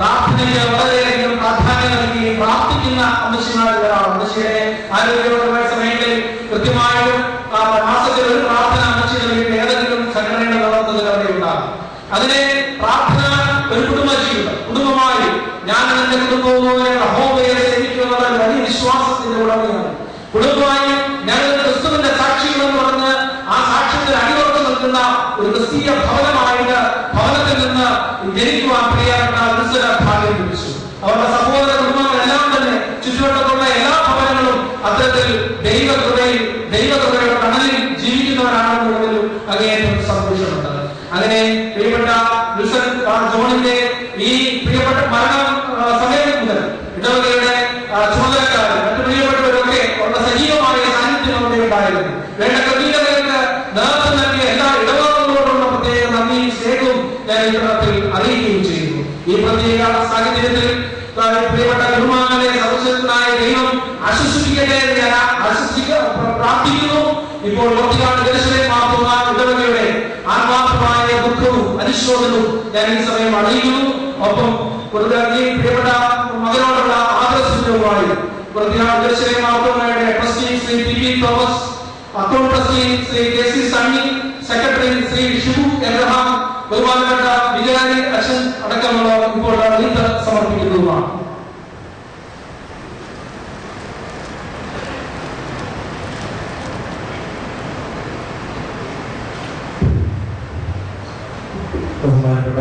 പ്രാർത്ഥനയ്ക്ക് വളരെയധികം പ്രാധാന്യം നൽകുകയും പ്രാർത്ഥിക്കുന്ന അമ്മച്ചിമാരിൽ ഒരാൾ. അമ്മച്ചിയുടെ ആരോഗ്യപരമായ സമയങ്ങളിൽ കൃത്യമായും മാസത്തിൽ ഒരു പ്രാർത്ഥന അമ്മച്ചിയുടെ വീട്ടിൽ ഏതെങ്കിലും സംഘടനയുടെ നേതൃത്വത്തിൽ അവിടെ ഉണ്ടാകും. അതിനെ പ്രാർത്ഥന ഒരു കുടുംബമായി ഞാൻ എന്റെ കുടുംബവും യഹോവയെ സേവിക്കുമെന്നുള്ള വലിയ വിശ്വാസത്തിന്റെ ഉടമയാണ്. കുടുംബമായി ഞങ്ങൾ ക്രിസ്തുവിന്റെ സാക്ഷികൾ എന്ന് പറഞ്ഞ് ആ സാക്ഷ്യത്തിൽ അടിയുറച്ചു നിൽക്കുന്ന ഒരു ക്രിസ്തീയ ഭവനത്തിൽ നിന്ന് ജനിക്കുവാൻ പ്രിയപ്പെട്ട ഉത്സവ ഭാഗ്യം ലഭിച്ചു. അവരുടെ സഹോദര കുടുംബങ്ങളെല്ലാം തന്നെ ചുറ്റുവട്ടത്തുള്ള എല്ലാ ഭവനങ്ങളും അത്തരത്തിൽ ദൈവകൃപയുടെ കടലിൽ ജീവിക്കുന്നവരാണെന്നുള്ളതിലും അങ്ങേയറ്റം സന്തോഷമുണ്ട്. അങ്ങനെ പ്രിയപ്പെട്ട വിൽസൺ ജോണിന്റെ ഈ പ്രിയപ്പെട്ട മരണം സമയം മുതൽ ഇടവകയുടെ ചുമതലക്കാരും മറ്റു പ്രിയപ്പെട്ടവരൊക്കെ അവരുടെ സജീവമായ സാന്നിധ്യം അവിടെ ഉണ്ടായിരുന്നു. വേണ്ട ക്രമീകരണങ്ങൾക്ക് നേതൃത്വം നൽകിയ എല്ലാ ഇടവകളോടുള്ള പ്രത്യേക നന്ദിയും സ്നേഹവും ഞാൻ ഈ ഘട്ടത്തിൽ അറിയിക്കുകയും ചെയ്യുന്നു. ഈ പ്രത്യേക സാഹചര്യത്തിൽ പ്രിയപ്പെട്ട ഗുരുമാനെ സർവശക്തനായ ദൈവം ആശ്വസിപ്പിക്കട്ടെ എന്ന് ഞാൻ പ്രാർത്ഥിക്കുന്നു. ഇപ്പോൾ ഇടവകയുടെ ആത്മാർത്ഥമായ ദുഃഖവും അനുശോചനവും ഞാൻ ഈ സമയം അറിയിക്കുന്നു. ഒപ്പം പ്രിയപ്പെട്ട മകനോടുള്ള ആദരസൂചകമായി trustee Shri P P Thomas, account trustee Shri K C Sunny, secretary Shri Shibu Abraham, ബഹുമാനപ്പെട്ട വികാരി അച്ഛൻ അടക്കമുള്ളവർ ഇപ്പോൾ നീത്ത് സമർപ്പിക്കുന്നതുമാണ്. ബഹുമാനപ്പെട്ട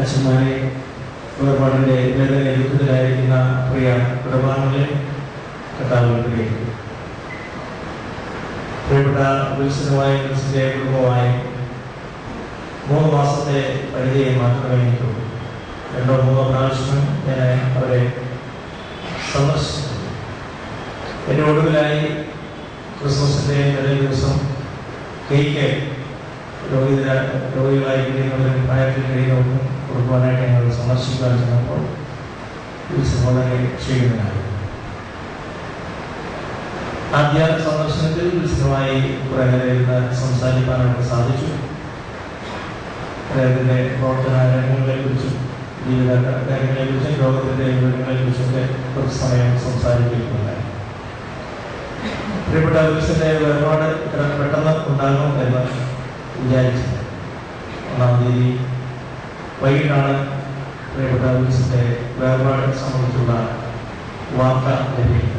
അച്ഛന്മാരെ, വേർപാടിന്റെ വേദന യുദ്ധത്തിലായിരിക്കുന്ന പ്രിയ കുടുംബാംഗങ്ങളെ കർത്താവിൽ പ്രിയപ്പെട്ടു. പ്രിയപ്പെട്ട വിൽസനുമായി വിൽസന്റെ കുടുംബമായി 3 മാസത്തെ പരിചയം മാത്രമേ എനിക്കുള്ളൂ. 2-3 പ്രാവശ്യം ഞാൻ അവരെ സന്ദർശിച്ചു. എൻ്റെ ഒടുവിലായി ക്രിസ്മസിന്റെ തലേ ദിവസം കേക്ക് രോഗികളായി കഴിയുന്നവരും പ്രായത്തിൽ കഴിയുന്നവർക്കും കൊടുക്കുവാനായിട്ട് ഞങ്ങൾ സന്ദർശിക്കാൻ ചെന്നപ്പോൾ വിൽസൺ വളരെ ക്ഷീണിതനായി. ആദ്യ സന്ദർശനത്തിൽ വിൽസനുമായി കുറെ നേരം സംസാരിക്കാനായിട്ട് സാധിച്ചു. അദ്ദേഹത്തിന്റെ പ്രവർത്തന രംഗങ്ങളെ കുറിച്ചും ജീവിത കാര്യങ്ങളെ കുറിച്ചും രോഗത്തിന്റെ വിവരങ്ങളെ കുറിച്ചൊക്കെ കുറച്ച് സമയം സംസാരിക്കുന്നുണ്ടായി. പ്രിയപ്പെട്ട വിൽസന്റെ വേർപാട് ഇത്ര പെട്ടെന്ന് ഉണ്ടാകും എന്ന് വിചാരിച്ചത്. 1-ാം തീയതി വൈകിട്ടാണ് പ്രിയപ്പെട്ട വിൽസന്റെ വേർപാട് സംബന്ധിച്ചുള്ള വാർത്ത ലഭിക്കുന്നത്.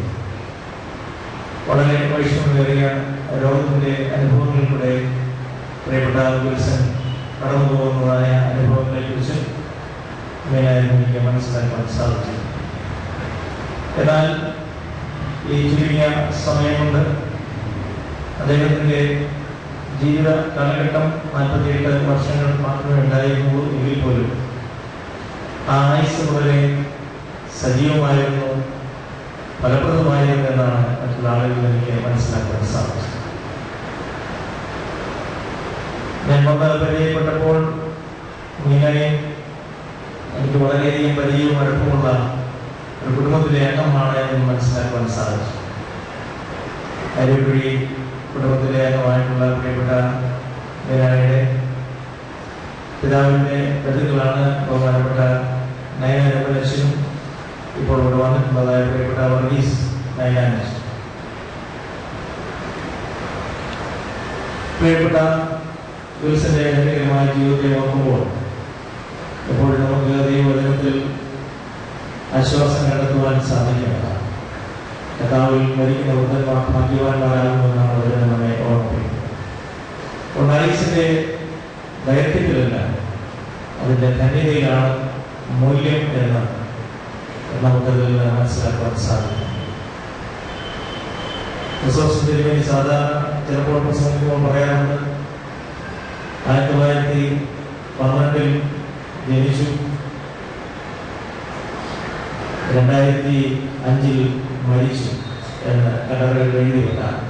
വളരെ വൈഷമ്യമേറിയ രോഗത്തിന്റെ അനുഭവങ്ങളിലൂടെ പ്രിയപ്പെട്ട വിൽസൺ കടന്നു പോകുന്നതായ അനുഭവങ്ങളെ കുറിച്ച് മേലായിരുന്നു എനിക്ക് മനസ്സിലാക്കാൻ സാധിച്ചു. എന്നാൽ ഈ ചുരുങ്ങിയ സമയം കൊണ്ട് അദ്ദേഹത്തിന്റെ ജീവിത കാലഘട്ടം 48 വർഷങ്ങൾ മാത്രമേ ഉണ്ടായിരുന്നുള്ളൂ. എങ്കിൽ പോലും ആ ആയുസ് വളരെ സജീവമായിരുന്നു, ഫലപ്രദമായിരുന്നു എന്നാണ് മറ്റുള്ള ആളുകൾ എനിക്ക് മനസ്സിലാക്കാൻ സാധിച്ചത്. ഞാൻ പരിചയപ്പെട്ടപ്പോൾ മീനയെ എനിക്ക് വളരെയധികം പരിചയവും അടുപ്പമുള്ള ഒരു കുടുംബത്തിലെ അംഗമാണ് എന്ന് മനസ്സിലാക്കാൻ സാധിച്ചു. അരിപ്പുഴി കുടുംബത്തിലെ അംഗമായിട്ടുള്ള പ്രിയപ്പെട്ട മീനായുടെ പിതാവിൻ്റെ ബന്ധുക്കളാണ് ബഹുമാനപ്പെട്ട നയനാനച്ഛനും ഇപ്പോൾ ഇവിടെ വന്നിട്ടുള്ളതായ പ്രിയപ്പെട്ട വർഗീസ് നയനാനച്ഛൻ. പ്രിയപ്പെട്ട വിൽസന്റെ അനുഗ്രഹമായ ജീവിതത്തെ ഓർക്കുമ്പോൾ എപ്പോഴും നമുക്ക് ദൈവവചനത്തിൽ ആശ്വാസം കണ്ടെത്തുവാൻ സാധിക്കുന്നതാണ്. കർത്താവിൽ മരിക്കുന്ന വൃദ്ധന്മാർ ഭാഗ്യവാന്മാരാകുമെന്നാണ് വചനം നമ്മെ ഓർമ്മിപ്പിക്കുന്നത്. ആയുസിന്റെ ദൈർഘ്യത്തിലല്ല, അതിൻ്റെ ധന്യതയിലാണ് മൂല്യം എന്ന് നമുക്കതിൽ മനസ്സിലാക്കാൻ സാധിക്കും. ക്രിസ്മസിന് വേണ്ടി സാധാരണ ചിലപ്പോൾ പ്രസംഗിക്കുമ്പോൾ പറയാറുണ്ട്, 1912 ജനിച്ചു, 2005 മരിച്ചു എന്ന് കലറിൽ എഴുതിയിട്ടാണ്.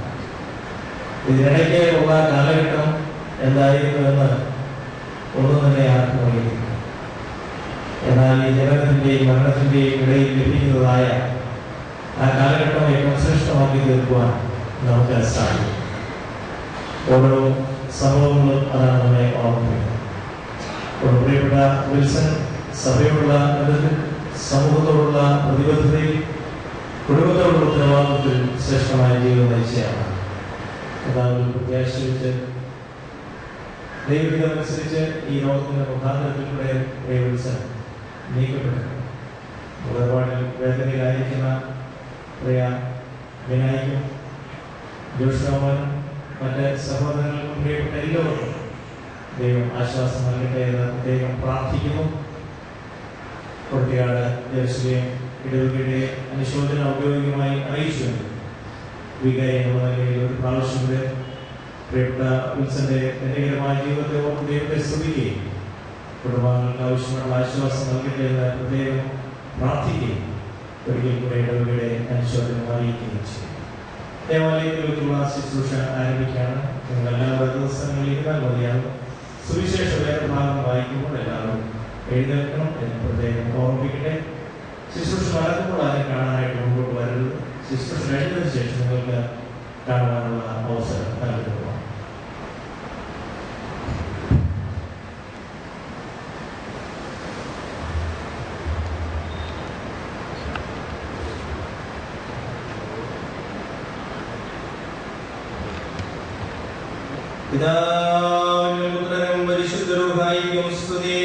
ഇതിനിടയ്ക്ക് ഉള്ള കാലഘട്ടം എന്തായിരുന്നു എന്ന് ഒന്നും തന്നെ ആർക്കും അറിയില്ല. എന്നാൽ ഈ ജനനത്തിന്റെയും മരണത്തിന്റെയും ഇടയിൽ ലഭിക്കുന്നതായ ആ കാലഘട്ടം ഏറ്റവും ശ്രേഷ്ഠമാക്കി തീർക്കുവാൻ നമുക്ക് സാധിക്കും. ഓരോ സംഭവങ്ങളും അതാണ് നമ്മെ ഓർമ്മിക്കുന്നത്. പ്രിയപ്പെട്ട വിൽസൺ സഭയോടുള്ള ബന്ധത്തിൽ, സമൂഹത്തോടുള്ള പ്രതിബദ്ധതയിൽ, കുടുംബത്തോടുള്ള ഉത്തരവാദിത്വത്തിൽ ശ്രേഷ്ഠമായ ജീവിതം നയിച്ചയാണ്. കർത്താവിൽ പ്രത്യാശിച്ച് ദൈവഹിതമനുസരിച്ച് ഈ ലോകത്തിന്റെ മുഖാന്തരത്തിലൂടെ വിൽസൺ നീക്കപ്പെട്ടു. ഒരുപാടിൽ വേദനയിലായിരിക്കുന്ന പ്രിയ വിനായിക്കും ജോഷാമനും മറ്റ് സഹോദരങ്ങൾക്കും പ്രിയപ്പെട്ട എല്ലാവർക്കും ദൈവം ആശ്വാസം നൽകട്ടെ എന്ന് ദൈവം പ്രാർത്ഥിക്കുന്നു. കുട്ടിയാട് ദേശീയം ഇടവകയുടെ അനുശോചനം ഔദ്യോഗികമായി അറിയിച്ചുകൊണ്ട് വികാരി എന്നുള്ള നിലയിൽ ഒരു പ്രാവശ്യം കൂടെ പ്രിയപ്പെട്ട വിൽസന്റെ ധന്യകരമായ ജീവിതത്തെ ഓർത്ത് ദൈവത്തെ സ്തുതിക്കുകയും കുടുംബാംഗങ്ങൾക്ക് ആവശ്യമുള്ള ആശ്വാസം നൽകട്ടെ എന്ന് പ്രത്യേകം പ്രാർത്ഥിക്കുകയും ഒരിക്കൽ കൂടെ ഇടവകയുടെ അനുശോചനം അറിയിക്കുകയും ചെയ്യും. ദേവാലയത്തിലേക്കുള്ള ശുശ്രൂഷ ആരംഭിക്കുകയാണ്. നിങ്ങൾ എല്ലാവരും ദിവസങ്ങളിൽ ഇരുന്നാൽ മതിയാകും. സുവിശേഷ വേദഭാഗം വായിക്കുമ്പോൾ എല്ലാവരും എഴുന്നേൽക്കണം എന്ന് പ്രത്യേകം ഓർമ്മിപ്പിക്കട്ടെ. ശുശ്രൂഷ നടക്കുമ്പോൾ അതിനെ കാണാനായിട്ട് മുമ്പോട്ട് വരരുത്. ശുശ്രൂഷ കഴിഞ്ഞതിന് ശേഷം നിങ്ങൾക്ക് കാണുവാനുള്ള അവസരം നൽകുക. പിതാവിനും പുത്രനും പരിശുദ്ധ റൂഹായിക്കും സ്തുതി.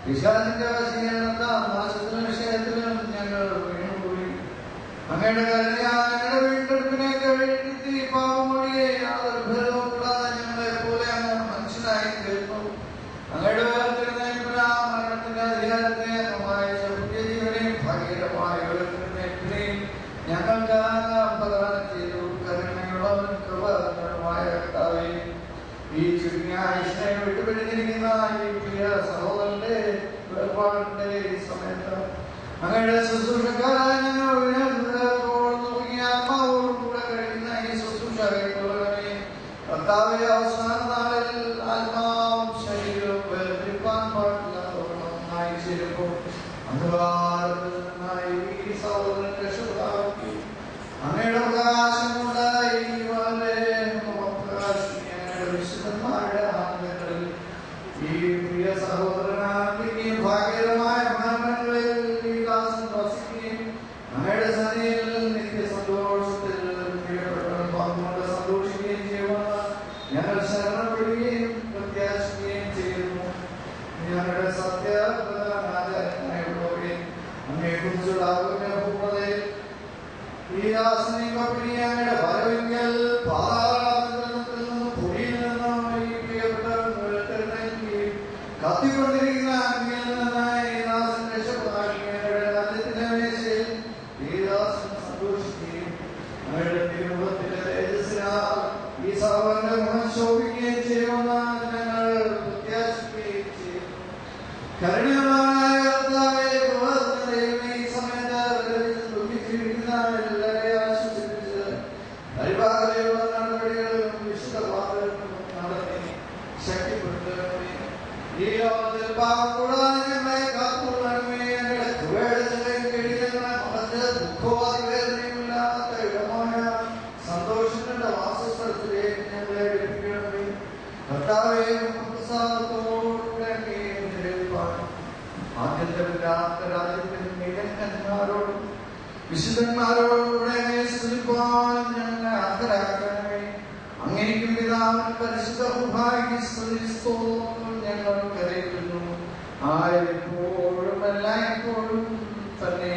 വിശാലിന്റെ വശീകരണത്താൽ നാശത്തിന് അങ്ങയുടെ കരുണയായ വീണ്ടെടുപ്പിനെ കഴിഞ്ഞി പാവമൊഴിയെ യാതൊരു ഭേദവുമില്ലാതെ ഞങ്ങളെ പോലെ അങ്ങ് മനുഷ്യനായി തീർന്നു. അങ്ങയുടെ മരണത്തിന്റെ അധികാരത്തെ വായിച്ച പുതിയ ജീവനെയും ഭാഗ്യകരമായ ഉയർത്തിനെയും ഞങ്ങൾക്ക് പ്രദാനം ചെയ്തു. കരുണയുള്ളവനും കൃപാകരനുമായ കർത്താവേ, ഈ ചുരുങ്ങിയ ആയുസ്സിനെ വിട്ടുപിടിഞ്ഞിരിക്കുന്ന ഈ പ്രിയ സഹോദരന്റെ വേർപാടിന്റെ ഈ സമയത്ത് അങ്ങയുടെ ശുശ്രൂഷക്കാരായ ആത്മാവോടും കൂടെ കഴിയുന്ന ഈ ശുശ്രൂഷ കേട്ടുള്ളവരെ കർത്താവെ, അവസാന നാളിൽ ആത്മാവും ശരീരവും വേർതിരിപ്പാൻ പാടില്ലാതെ ചേരുമ്പോൾ അന്ധകാരത്തിൽ നിന്നായി ഈ സഹോദരൻ രക്ഷപ്പെടാക്കി അങ്ങയുടെ പ്രകാശം കൊണ്ടായി വിശുദ്ധന്മാരുടെ ആനന്ദങ്ങളിൽ ഈ പ്രിയ സഹോദരനാണെങ്കിൽ ഭാഗ്യകരമായ മരണങ്ങളിൽ ഈ ദാസൻ വസിക്കുകയും അങ്ങയുടെ സന്നിധിയിൽ നിത്യ സന്തോഷത്തിൽ പങ്കുകൊണ്ട് സന്തോഷിക്കുകയും ചെയ്യുവാൻ ഞങ്ങൾ ശരണപ്പെടുകയും പ്രത്യാശിക്കുകയും ചെയ്യുന്നു. ഞങ്ങളുടെ സത്യപ്രധാനാചാര്യനായുള്ളവരെ അങ്ങയെക്കുറിച്ചുള്ള പൂർണ്ണതയിൽ ഈ ദാസനെ അങ്ങയുടെ വരവിങ്കൽ പാതാളത്തിൽ നിന്നും പൊടിയിൽ നിന്നും ഈ പ്രിയപ്പെട്ടവരെഴുന്നേൽക്കുകയും കത്തിക്കൊണ്ടിരിക്കുന്ന അഗ്നിയിൽ നിന്നായി ഈ ദാസൻ രക്ഷപ്പെടാക്കുകയുടെ രാജ്യത്തിന്റെ മേശയിൽ ഈ ദാസൻ സന്തോഷിക്കുകയും അങ്ങയുടെ തിരുമുഖത്തിന്റെ തേജസ്സിനാൽ ഈ സഹോദരന്റെ ഗുണം ശോഭിക്കുകയും ചെയ്യുമെന്ന് ഞങ്ങൾ പ്രത്യാശിക്കുകയും ചെയ്യുന്നു. കരുണയുള്ളവനായ കർത്താവേ, ദൈവമേ, ഈ സമയത്ത് ദുഃഖിച്ചിരിക്കുന്ന എല്ലാവരെയും ആശ്വസിപ്പിച്ച് പരിപാലനയുള്ള നടപടികളും വിശുദ്ധ പാതകളും നടത്തി ശക്തിപ്പെടുത്തണമേ. ഈ ലോകത്തിൽ പാപം കൂടാതെ ഞങ്ങളെ കാത്തുകൊള്ളണമേ. ഞങ്ങളുടെ കൃപയുടെ ഞങ്ങളെ മറച്ച് ദുഃഖവാദിവേദനയുമില്ലാത്ത ഇടമായ സന്തോഷത്തിന്റെ വാസസ്ഥലത്തിലേക്ക് ഞങ്ങളെ എടുപ്പിക്കണമേ. കർത്താവേ, പ്രസാദത്തോടുകൂടെ ആദ്യത്തെ രാജ്യത്തിൽ നീലന്മാരോടും വിശുദ്ധന്മാരോടുകൂടെ സ്തുതിപ്പാൻ ഞങ്ങളെ അർഹരാക്കണമേ. അങ്ങേക്കും പിതാവിനും പരിശുദ്ധ റൂഹായ്ക്കും സ്തുതിസ്തോത്രം ഞങ്ങൾ കരയുന്നു. ആരെപ്പോഴും എല്ലായ്പ്പോഴും തന്നെ.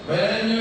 When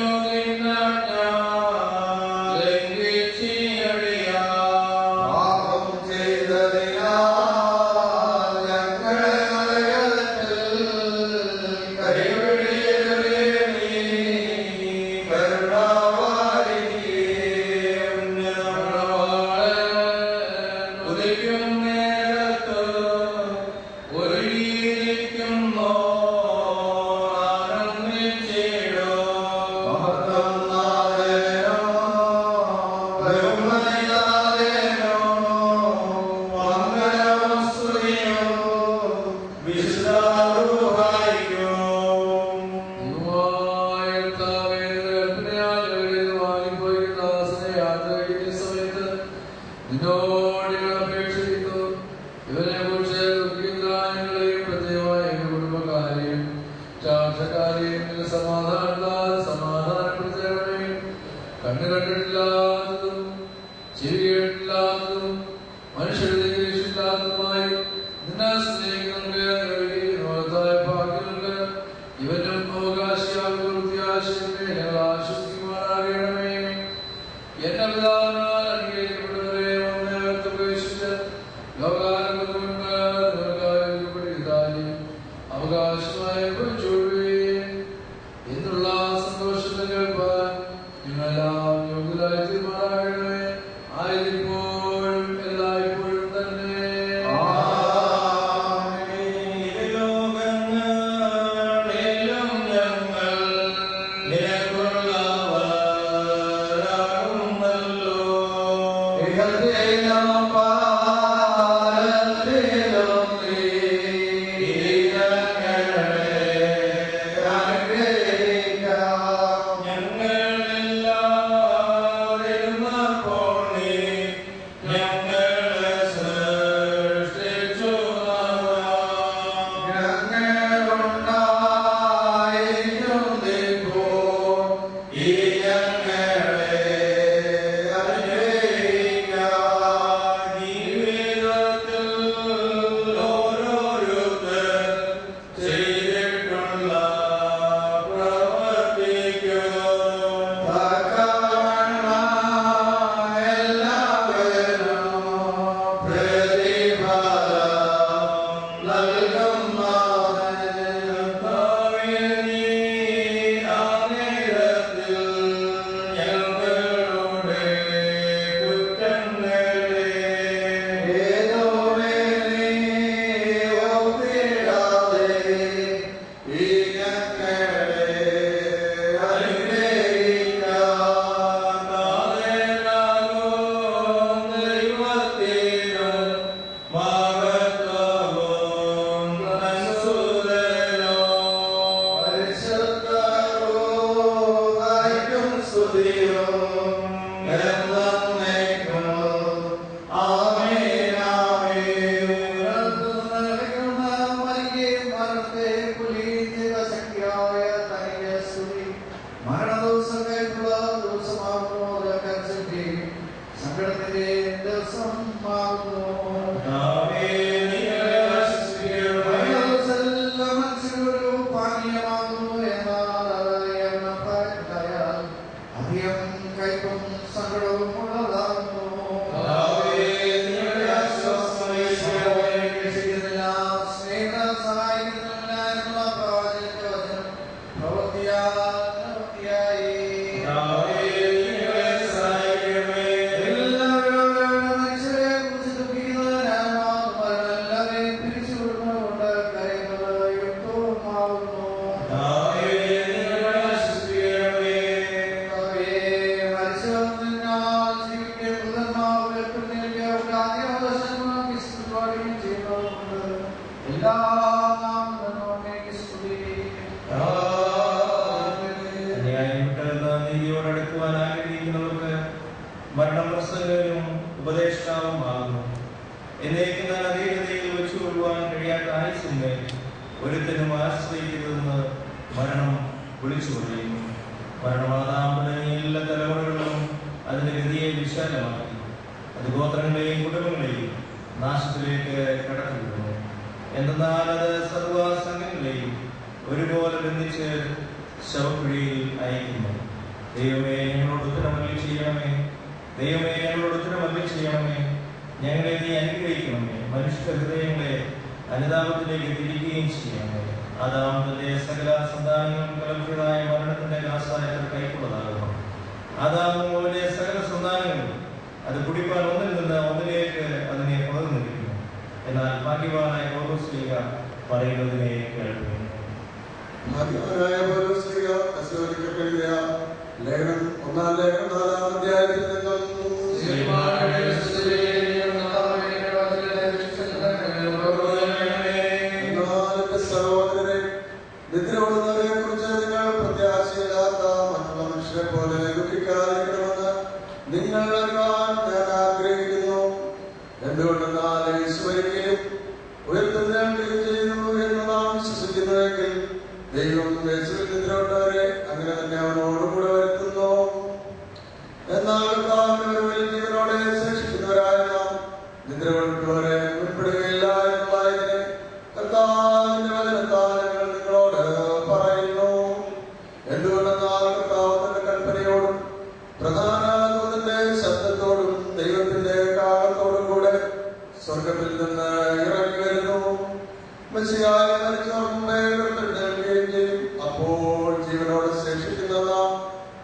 അപ്പോൾ ജീവനോട് ശേഷിക്കുന്ന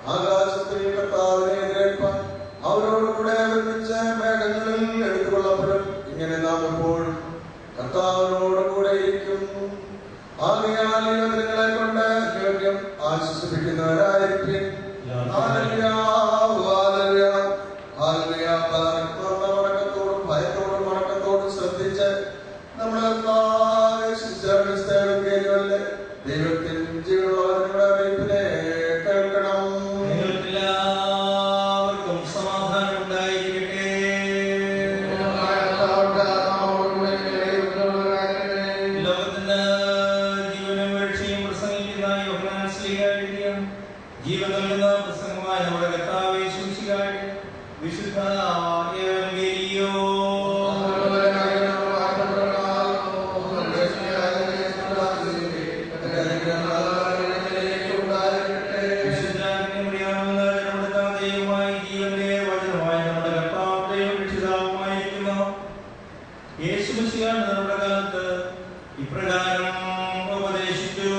ആകാശത്തിൽ ആകയാൽ ഈ വചനങ്ങളെ കൊണ്ട് യോഗ്യം ആശ്വസിപ്പിക്കുന്നവരായിരിക്കും. വണക്കത്തോടും ഭയത്തോടും വണക്കത്തോടും ശ്രദ്ധിച്ച് നമ്മുടെ ദൈവത്തിൻ ജീവനുള്ളവരുടെ അറിയിപ്പിനെ കേൾക്കണം. നിങ്ങൾക്കെല്ലാവർക്കും സമാധാനം ഉണ്ടായിരിക്കട്ടെ. ലോകത്തിന്റെ ജീവനും വീഴ്ചയും പ്രസംഗിക്കുന്ന യോഹന്നാൻ ശ്ലീഹ എഴുതിയ ജീവൻ നൽകുന്ന പ്രസംഗമായ നമ്മുടെ കർത്താവേ യേശുമിശിഹായുടെ വിശുദ്ധ എവങ്കേലിയോ നമ്മുടെ കാലത്ത് ഇപ്രകാരം ഉപദേശിച്ചു.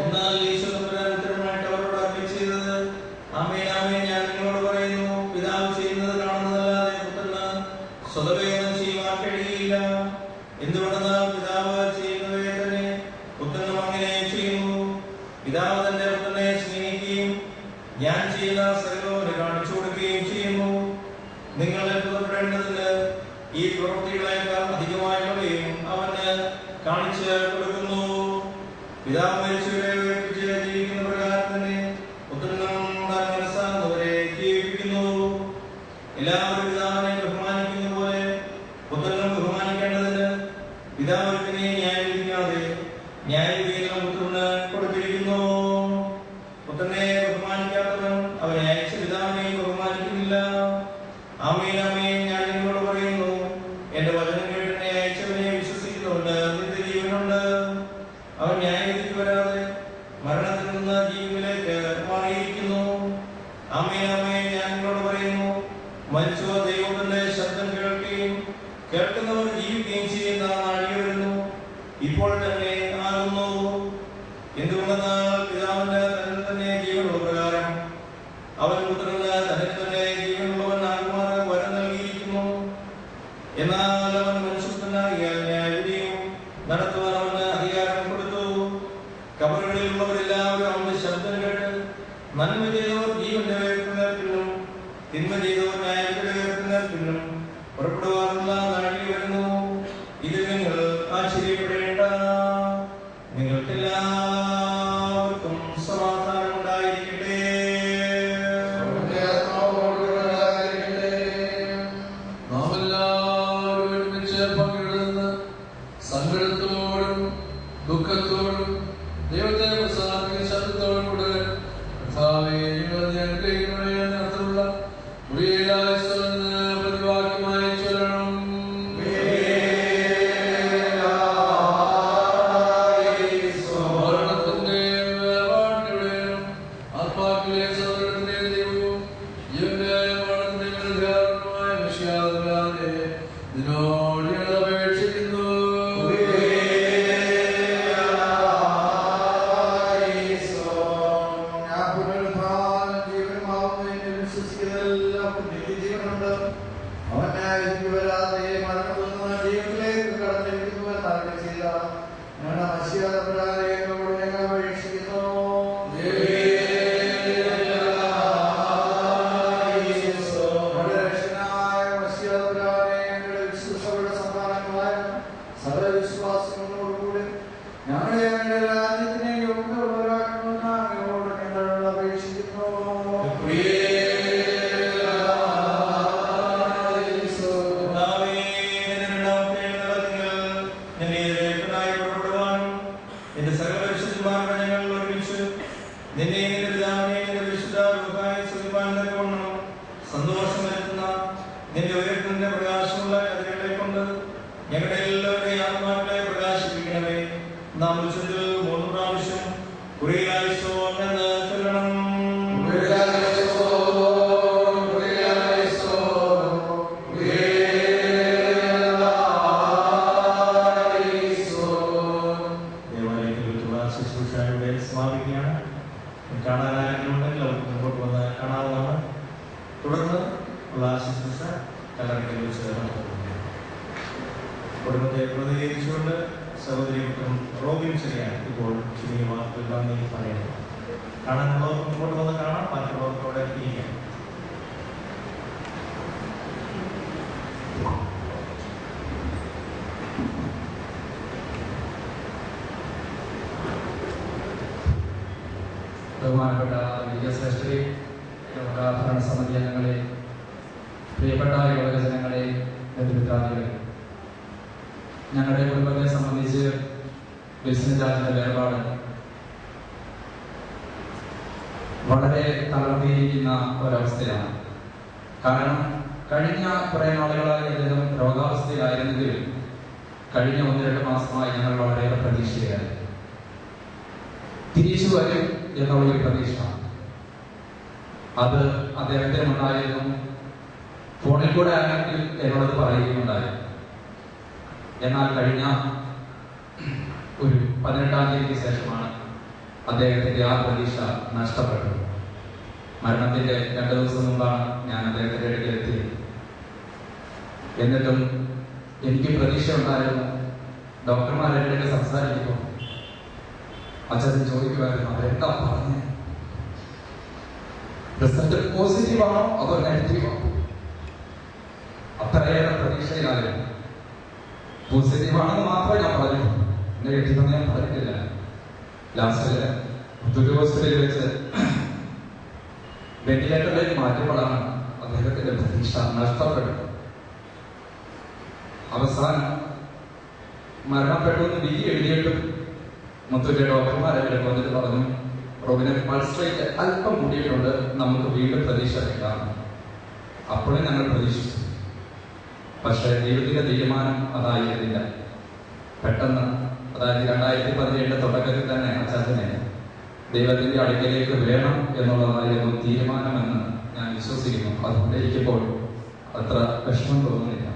എന്നാൽ ഈശ്വരപുരാണത്തിനുമായിട്ട് അവരോട് അർപ്പിച്ചത്, ആമേൻ ആമേൻ ഞാൻ നിങ്ങളോട് പറയുന്നു, പിതാവ് ചെയ്യുന്നത് കാണുന്നതല്ലാതെ പുത്രന് സ്വതവേദം ചെയ്യുവാൻ കഴിയില്ല. എന്തുകൊണ്ടെന്നാൽ പിതാവ് ചെയ്യുന്നവയെ തന്നെ പുത്രനും അങ്ങനെ ചെയ്യുന്നു. പിതാവ് തന്റെ പുത്രനെ സ്നേഹിക്കുകയും ഞാൻ ചെയ്യുന്ന സകലവും കാണിച്ചു കൊടുക്കുകയും ചെയ്യുന്നു. നിങ്ങൾ പുറപ്പെടേണ്ടതിന് ഈ പ്രവൃത്തികളെക്കാൾ അധികമായിട്ടുള്ളവയും അവന് കാണിച്ചു കൊടുക്കുന്നു. പിതാവ് മരിച്ചവരെ ഉയർപ്പിച്ച് ജീവിക്കുന്ന പ്രകാരം തന്നെ പുത്രനും താൻ മനസ്സാകുന്നവരെ ജീവിപ്പിക്കുന്നു. എല്ലാവരും പിതാവിനെ ബഹുമാനിക്കുന്ന പോലെ പുത്രനും ബഹുമാനിക്കേണ്ടതിന് പിതാവ് തന്നെ ന്യായവിധിക്കാതെ ന്യായവിധിയെല്ലാം പുത്രന് കൊടുത്തിരിക്കുന്നു. പുത്രനെ ബഹുമാനിക്കാത്തവൻ അവനെ അയച്ച പിതാവിനെ ബഹുമാനിക്കുന്നില്ല. ആമേൻ ആമേൻ ഞാൻ നിങ്ങളോട് പറയുന്നു, എന്റെ വചനം കേട്ട് എന്നെ അയച്ചവനെ വിശ്വസിക്കുന്നവന് നിത്യജീവനുണ്ട്. അവൻ ന്യായവിധിക്ക് വരാതെ മരണത്തിൽ നിന്ന് ജീവനിലേക്ക് മാറിയിരിക്കുന്നു. ആമേൻ ആമേൻ ഞാൻ നിങ്ങളോട് പറയുന്നു, മരിച്ചവർ ദൈവത്തിന്റെ ശബ്ദം കേൾക്കുകയും കേൾക്കുന്നവർ ജീവിക്കുകയും ചെയ്യുന്ന നാഴിക വരുന്നു, ഇപ്പോൾ തന്നെ ആകുന്നു. എന്തുകൊണ്ടെന്നാൽ പിതാവിന്റെ തന്നിൽ തന്നെ ജീവനുള്ള പ്രകാരം അവൻ പുത്രന് തന്നിൽ തന്നെ ജീവനുള്ളവനാകുമാറ് വരം നൽകിയിരിക്കുന്നു. എന്നാൽ അവൻ മനുഷ്യനാകിയാൽ ന്യായവിധിയും നടത്തുവാൻ അവന് അധികാരം കൊടുത്തു. കബറുകളിലുള്ളവരെല്ലാവരും അവന്റെ ശബ്ദം കേട്ട് നന്മ ചെയ്തവർ ജീവന്റെ ഉയർത്തുന്നതിനും തിന്മ ചെയ്തവർ ന്യായത്തിന്റെ ഉയർത്തുന്നതിനും പുറപ്പെടുവാനുള്ള നാഴിക വരുന്നു. ഇത് നിങ്ങൾ ആശ്ചര്യപ്പെടേണ്ട. നിങ്ങൾക്കെല്ലാവർക്കും സമാധാനം ഉണ്ടായിരിക്കട്ടെ. സങ്കടത്തോടും ദുഃഖത്തോടും ദൈവത്തെ പ്രസാദിക്കുന്ന ശബ്ദത്തോടും കൂടെ നടത്തുള്ള പ്രതിവാക്യമായി ചൊല്ലണം. മരണത്തിന്റെ വേർപാടിന്റെയും ആത്മാക്കളെ സൗകര്യത്തിന്റെ ദൈവവും ജീവന്റെ മരണത്തിന്റെ വിശ്വാസമില്ലാതെ ഇതിനോട് അപേക്ഷിക്കുന്നു. തുടർന്ന് ഉള്ള ശുശ്രൂഷ കല്ലറയ്ക്കൽ വെച്ച് നടത്തുന്നു. കുടുംബത്തെ പ്രതികരിച്ചുകൊണ്ട് സഹോദരി റോബിൻ ശരിയാണ് ഇപ്പോൾ ചെറിയ വാക്കുകൾ നന്ദി പറയുന്നത്. കാണാനുള്ളവർക്ക് മുമ്പോട്ട് വന്ന് കാണാം, ബാക്കിയുള്ളവർക്ക് അവിടെ ഇരിക്കാം. ബഹുമാനപ്പെട്ട വിദ്യാശ്രേഷ്ഠരെ, ഭരണസമിതി അംഗങ്ങളെ, പ്രിയപ്പെട്ട യുവജനങ്ങളെ, ബന്ധുമിത്രാദികളെ, ഞങ്ങളുടെ കുടുംബത്തെ സംബന്ധിച്ച് വിൽസൺ ജാർജിന്റെ വേർപാട് വളരെ തളർത്തിയിരിക്കുന്ന ഒരവസ്ഥയാണ്. കാരണം കഴിഞ്ഞ കുറെ നാളുകളായി അദ്ദേഹം രോഗാവസ്ഥയിലായിരുന്നെങ്കിലും കഴിഞ്ഞ 1-2 മാസമായി ഞങ്ങൾ വളരെയേറെ പ്രതീക്ഷയിലായി. തിരിച്ചു വരും എന്നുള്ളൊരു പ്രതീക്ഷ അത് അദ്ദേഹത്തിനും ഉണ്ടായിരുന്നു. ഫോണിൽ കൂടെ ആണെങ്കിൽ എന്നോട് പറയുകയുണ്ടായി. എന്നാൽ കഴിഞ്ഞ ഒരു 18-ാം തീയതിക്ക് ശേഷമാണ് അദ്ദേഹത്തിന്റെ ആ പ്രതീക്ഷ നഷ്ടപ്പെട്ടത്. മരണത്തിന്റെ 2 ദിവസം മുമ്പാണ് ഞാൻ അദ്ദേഹത്തിന്റെ അടുക്കലെത്തിയത്. എന്നിട്ടും എനിക്ക് പ്രതീക്ഷ ഉണ്ടായിരുന്നു. ഡോക്ടർമാരെടുത്ത് സംസാരിക്കുമ്പോൾ അച്ഛൻ ചോദിക്കുമായിരുന്നു, അതെന്താ പറഞ്ഞേ, റിസൾട്ട് പോസിറ്റീവ് ആണോ അതോ നെഗറ്റീവ് ആണോ? അത്രയേറെ പ്രതീക്ഷയിലായിരുന്നു. പോസിറ്റീവ് ആണെന്ന് മാത്രമേ ഞാൻ പറഞ്ഞു, നെഗറ്റീവ് എന്ന് ഞാൻ പറഞ്ഞിട്ടില്ല. ലാസ്റ്റില് ഹോസ്പിറ്റലിൽ വെച്ച് വെന്റിലേറ്ററിലേക്ക് മാറ്റുമ്പോഴാണ് അദ്ദേഹത്തിന്റെ പ്രതീക്ഷ നഷ്ടപ്പെട്ടത്. അവസാനം മരണപ്പെട്ടു എന്ന് വിധി എഴുതിയിട്ടും മുത്തൂറ്റിലെ ഡോക്ടർമാരെ വന്നിട്ട് പറഞ്ഞു, റോബിനെ പൾസ് റേറ്റ് അല്പം കൂടിയിട്ടുണ്ട്, നമുക്ക് വീണ്ടും പ്രതീക്ഷ വെക്കാം. അപ്പോഴും ഞങ്ങൾ പ്രതീക്ഷിച്ചു. പക്ഷേ ദൈവത്തിന്റെ തീരുമാനം അതായിരുന്നില്ല. പെട്ടെന്ന്, അതായത് 2017 തുടക്കത്തിൽ തന്നെ അച്ചാച്ചനെ ദൈവത്തിന്റെ അടുക്കലേക്ക് വേണം എന്നുള്ളതായിരുന്നു തീരുമാനമെന്ന് ഞാൻ വിശ്വസിക്കുന്നു. അതുകൊണ്ട് എനിക്കിപ്പോൾ അത്ര വിഷമം തോന്നുന്നില്ല.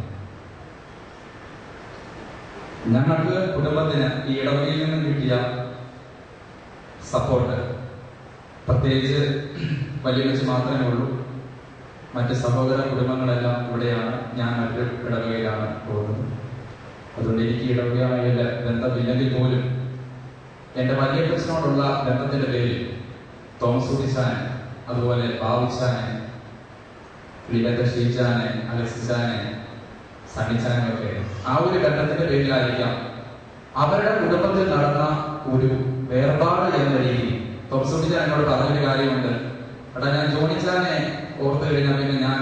ഞങ്ങൾക്ക് കുടുംബത്തിന് ഈ ഇടവകയിൽ നിന്നും കിട്ടിയ സപ്പോർട്ട് പ്രത്യേകിച്ച് വലിയമ്മച്ച് മാത്രമേ ഉള്ളൂ. മറ്റ് സഹോദര കുടുംബങ്ങളെല്ലാം ഇവിടെയാണ്. ഞാൻ മറ്റൊരു ഇടവകയിലാണ് പോകുന്നത്. അതുകൊണ്ട് എനിക്ക് ഇടവകയായ ബന്ധമില്ലെങ്കിൽ പോലും എൻ്റെ വലിയപ്പച്ചനോടുള്ള ബന്ധത്തിന്റെ പേരിൽ തോമസ് കുട്ടിച്ചാൻ, അതുപോലെ ബാബുച്ചാനെ, ഷീജാനെ, അലക്സിച്ചാനെ, സണ്ണിച്ചാനൊക്കെ ആ ഒരു ബന്ധത്തിന്റെ പേരിലായിരിക്കാം അവരുടെ കുടുംബത്തിൽ നടന്ന ഒരു വേർപാട് എന്ന രീതിയിൽ തോമസ് കുട്ടിച്ചാൻ എന്നോട് പറഞ്ഞൊരു കാര്യമുണ്ട്. എടാ, ഞാൻ ജോണിച്ചാനെ ഓർത്തു കഴിഞ്ഞാൽ പിന്നെ ഞാൻ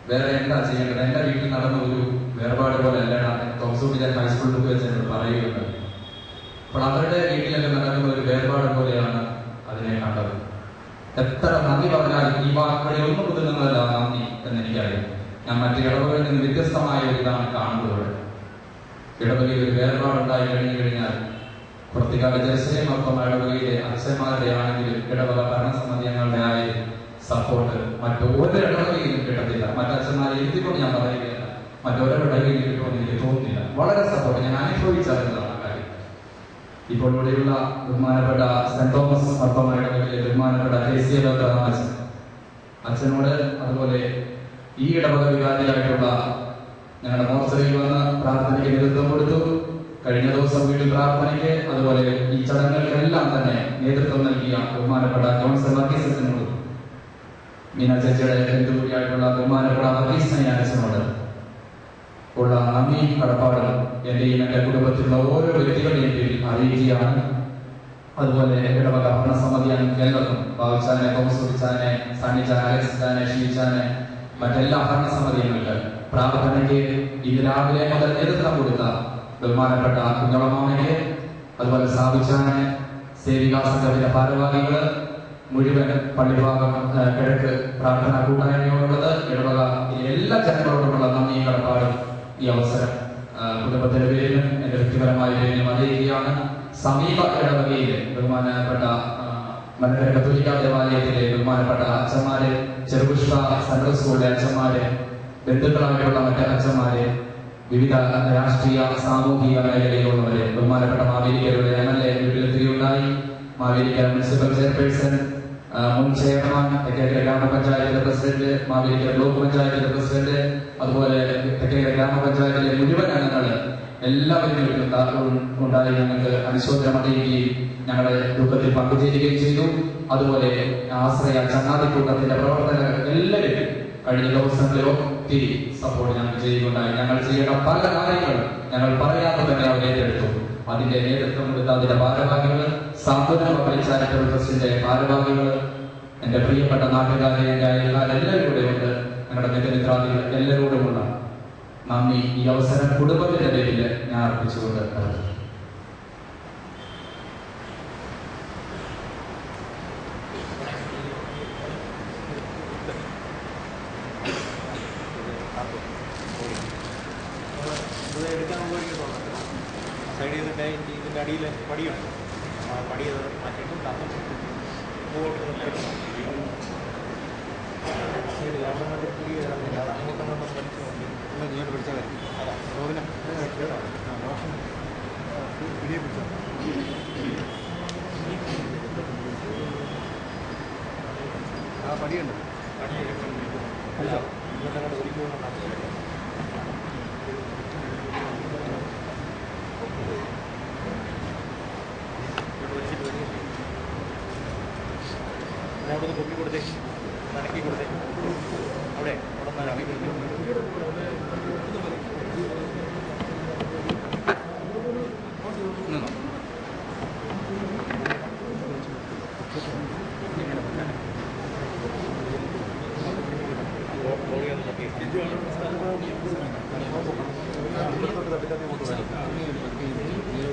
വേറെ എന്താ ചെയ്യേണ്ടത്? എന്റെ വീട്ടിൽ നടന്ന ഒരു വേർപാട് പോലെ അല്ലടാ തോമസ് കുട്ടിച്ചാൻ ഹൈസ്കൂളിൽ പോയി വെച്ച് എന്നോട് പറയുകയുണ്ട്. അപ്പോൾ അവരുടെ വീട്ടിലൊക്കെ നടക്കുന്ന ഒരു വേർപാട് പോലെയാണ് അതിനെ കണ്ടത്. എത്ര നന്ദി പറഞ്ഞാലും ഈ വാക്കുകളിൽ ഒന്നും പുതുങ്ങുന്നതല്ല നന്ദി എന്നെനിക്കറിയാം. ഞാൻ മറ്റു ഇടവകളിൽ നിന്ന് വ്യത്യസ്തമായ ഒരു ഇതാണ് കാണുന്നത്. ഇടവകയിൽ ഒരു വേർപാടുണ്ടായി കഴിഞ്ഞാൽ പ്രത്യേക ജലസേനൊപ്പം ഇടവകയിലെ അച്ഛന്മാരുടെ ആണെങ്കിലും ഇടവക ഭരണസമിതി അംഗങ്ങളുടെ ആയാലും സപ്പോർട്ട് മറ്റൊരു ഇടവകയിലും കിട്ടത്തില്ല. മറ്റച്ഛന്മാരെ എഴുതിക്കൊണ്ട് ഞാൻ പറയുകയില്ല, മറ്റോരോ ഇടവകയിലും കിട്ടുമെന്ന് എനിക്ക് തോന്നുന്നില്ല. വളരെ സപ്പോർട്ട് ഞാൻ അനുഭവിച്ചറിഞ്ഞതാണ് കാര്യം. ഇപ്പോൾ ഇവിടെയുള്ള ബഹുമാനപ്പെട്ട സെന്റ് തോമസ് മർത്തോമ ഇടവകയിലെ ബഹുമാനപ്പെട്ട അച്ഛനോട്, അതുപോലെ ഈ ഇടവക വികാരിയായിട്ടുള്ള ഞങ്ങളുടെ മോർച്ചറിയിൽ വന്ന് പ്രാർത്ഥനയ്ക്ക് നേതൃത്വം കൊടുത്തു. കഴിഞ്ഞ ദിവസം വീട്ടിൽ പ്രാർത്ഥനയ്ക്ക്, അതുപോലെ ഈ ചടങ്ങുകൾക്കെല്ലാം തന്നെ നേതൃത്വം നൽകിയ ബഹുമാനപ്പെട്ട ജോൺസൺ വർഗീസിനോട്, മീന ചേച്ചിയുടെ ബന്ധുകൂടിയായിട്ടുള്ള ബഹുമാനപ്പെട്ട വർഗീസിനോട് ഉള്ള നന്ദി കടപ്പാട് എന്റെയും എന്റെ കുടുംബത്തിലുള്ള ഓരോ വ്യക്തികളുടെയും പേരിൽ അറിയിക്കുകയാണ്. അതുപോലെ ഇടവക ഭരണസമിതി അംഗങ്ങൾക്കും ബാബുച്ചാനെ, തോമസ് കുട്ടിച്ചാനെ, സണ്ണിച്ചാനെ, അലക്സിച്ചാനെ, ഷീച്ചാനെ, മറ്റെല്ലാ ഭരണസമിതികൾക്ക് പ്രാർത്ഥനയ്ക്ക് ഇന്ന് രാവിലെ മുതൽ നേതൃത്വം കൊടുത്ത ബഹുമാനപ്പെട്ട കുഞ്ഞളമാമയ്ക്ക്, അതുപോലെ സാബുച്ചാനെ, സേവികാ സംഘത്തിന്റെ ഭാരവാഹികള്, മുഴുവൻ പള്ളിഭാഗം കിഴക്ക് പ്രാർത്ഥന കൂട്ടായ്മയോടുള്ളത്, ഇടവക എല്ലാ ജനങ്ങളോടുമുള്ള നന്ദി കടപ്പാടും ഈ അവസരം കുടുംബത്തിന്റെ പേരിലും എന്റെ വ്യക്തിപരമായ പേരിലും അറിയിക്കുകയാണ്. സമീപ ഇടവകയിലെ ബഹുമാനപ്പെട്ട മലങ്കര കത്തോലിക്ക ദേവാലയത്തിലെ ബഹുമാനപ്പെട്ട അച്ഛന്മാരെ, ചെറുപുഷ്പ സെൻട്രൽ സ്കൂളിലെ അച്ഛന്മാരെ, ബന്ധുക്കളായിട്ടുള്ള മറ്റ് അച്ഛന്മാരെ, വിവിധ രാഷ്ട്രീയ സാമൂഹിക മേഖലയിലുള്ളവരെ, ബഹുമാനപ്പെട്ട മാവേലിക്കരുടെ MLA വീട്ടിലെത്തുകയുണ്ടായി. മാവേലിക്കര മുനിസിപ്പൽ ചെയർപേഴ്സൺ മുൻ ചെയർമാൻ, തെക്കേക്കര ഗ്രാമപഞ്ചായത്തിലെ പ്രസിഡന്റ്, മാവേലിക്കര ബ്ലോക്ക് പഞ്ചായത്തിലെ പ്രസിഡന്റ്, അതുപോലെ തെക്കേക്കര ഗ്രാമപഞ്ചായത്തിലെ മുഴുവൻ അംഗങ്ങൾ എല്ലാവരും ഉണ്ടായി ഞങ്ങൾക്ക് അനുശോചനം അറിയിക്കുകയും ഞങ്ങളുടെ ദുഃഖത്തിൽ പങ്കുചേരുകയും ചെയ്തു. അതുപോലെ ആശ്രയ ചങ്ങാതിക്കൂട്ടത്തിന്റെ പ്രവർത്തകർ എല്ലാവരും കഴിഞ്ഞ ദിവസങ്ങളിൽ ഒത്തിരി സപ്പോർട്ട് ഞങ്ങൾ ചെയ്യുകയുണ്ടായി. ഞങ്ങൾ ചെയ്യേണ്ട പല കാര്യങ്ങളും ഞങ്ങൾ പറയാതെ തന്നെ അവർ ഏറ്റെടുത്തു. അതിന്റെ നേതൃത്വം കൊടുത്ത അതിന്റെ ഭാരവാഹികൾ, സാന്ത്വന പബ്ലിക് ചാരിറ്റബിൾ ട്രസ്റ്റിന്റെ ഭാരവാഹികൾ, എന്റെ പ്രിയപ്പെട്ട നാട്ടുകാരെ, എന്റെ അയൽക്കാർ എല്ലാവരും കൂടെ ഉണ്ട്. ഞങ്ങളുടെ മിത്രമിത്രാദികൾ എല്ലാവരോടുമുള്ള നന്ദി ഈ അവസരം കുടുംബത്തിന്റെ പേരിൽ ഞാൻ അർപ്പിച്ചുകൊണ്ട് സൈഡ് ചെയ്തിട്ട് ഇതിൻ്റെ അടിയിൽ പടിയുണ്ട്. ആ പടി മാറ്റിയിട്ട് അങ്ങോട്ടൊന്നും പഠിച്ചു നോക്കി ഇങ്ങോട്ട് പിടിച്ചാൽ മതി. അതാ റോഡിനെ പിടിയെ പിടിച്ചോ. ആ പടിയുണ്ട്. ഇങ്ങോട്ടങ്ങോട്ട് ഒരിക്കലും അവിടെ നിന്ന് പൊക്കി കൊടുത്തേ, നനക്കി കൊടുത്തേ. അവിടെ നനക്കി കൊടുത്തേ.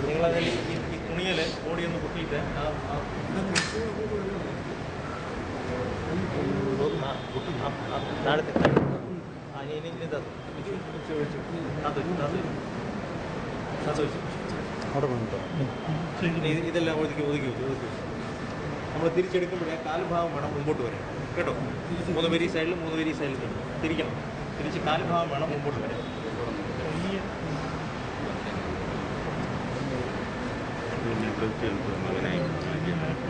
നിങ്ങളതിൽ ഈ തുണിയിൽ ബോഡിയൊന്ന് പൊക്കിയിട്ട് താഴത്തെ ഇതെല്ലാം ഒതുക്കി ഒതുക്കി ഒതുക്കി നമ്മൾ തിരിച്ചെടുക്കുമ്പോഴേ കാൽഭാഗം വേണം മുമ്പോട്ട് വരാൻ കേട്ടോ. 3 പേര് ഈ സൈഡിൽ 3 പേര് ഈ സൈഡിൽ തിരിക്കണം. തിരിച്ച് കാൽഭാഗം വേണം മുമ്പോട്ട് വരാൻ. പിന്നെ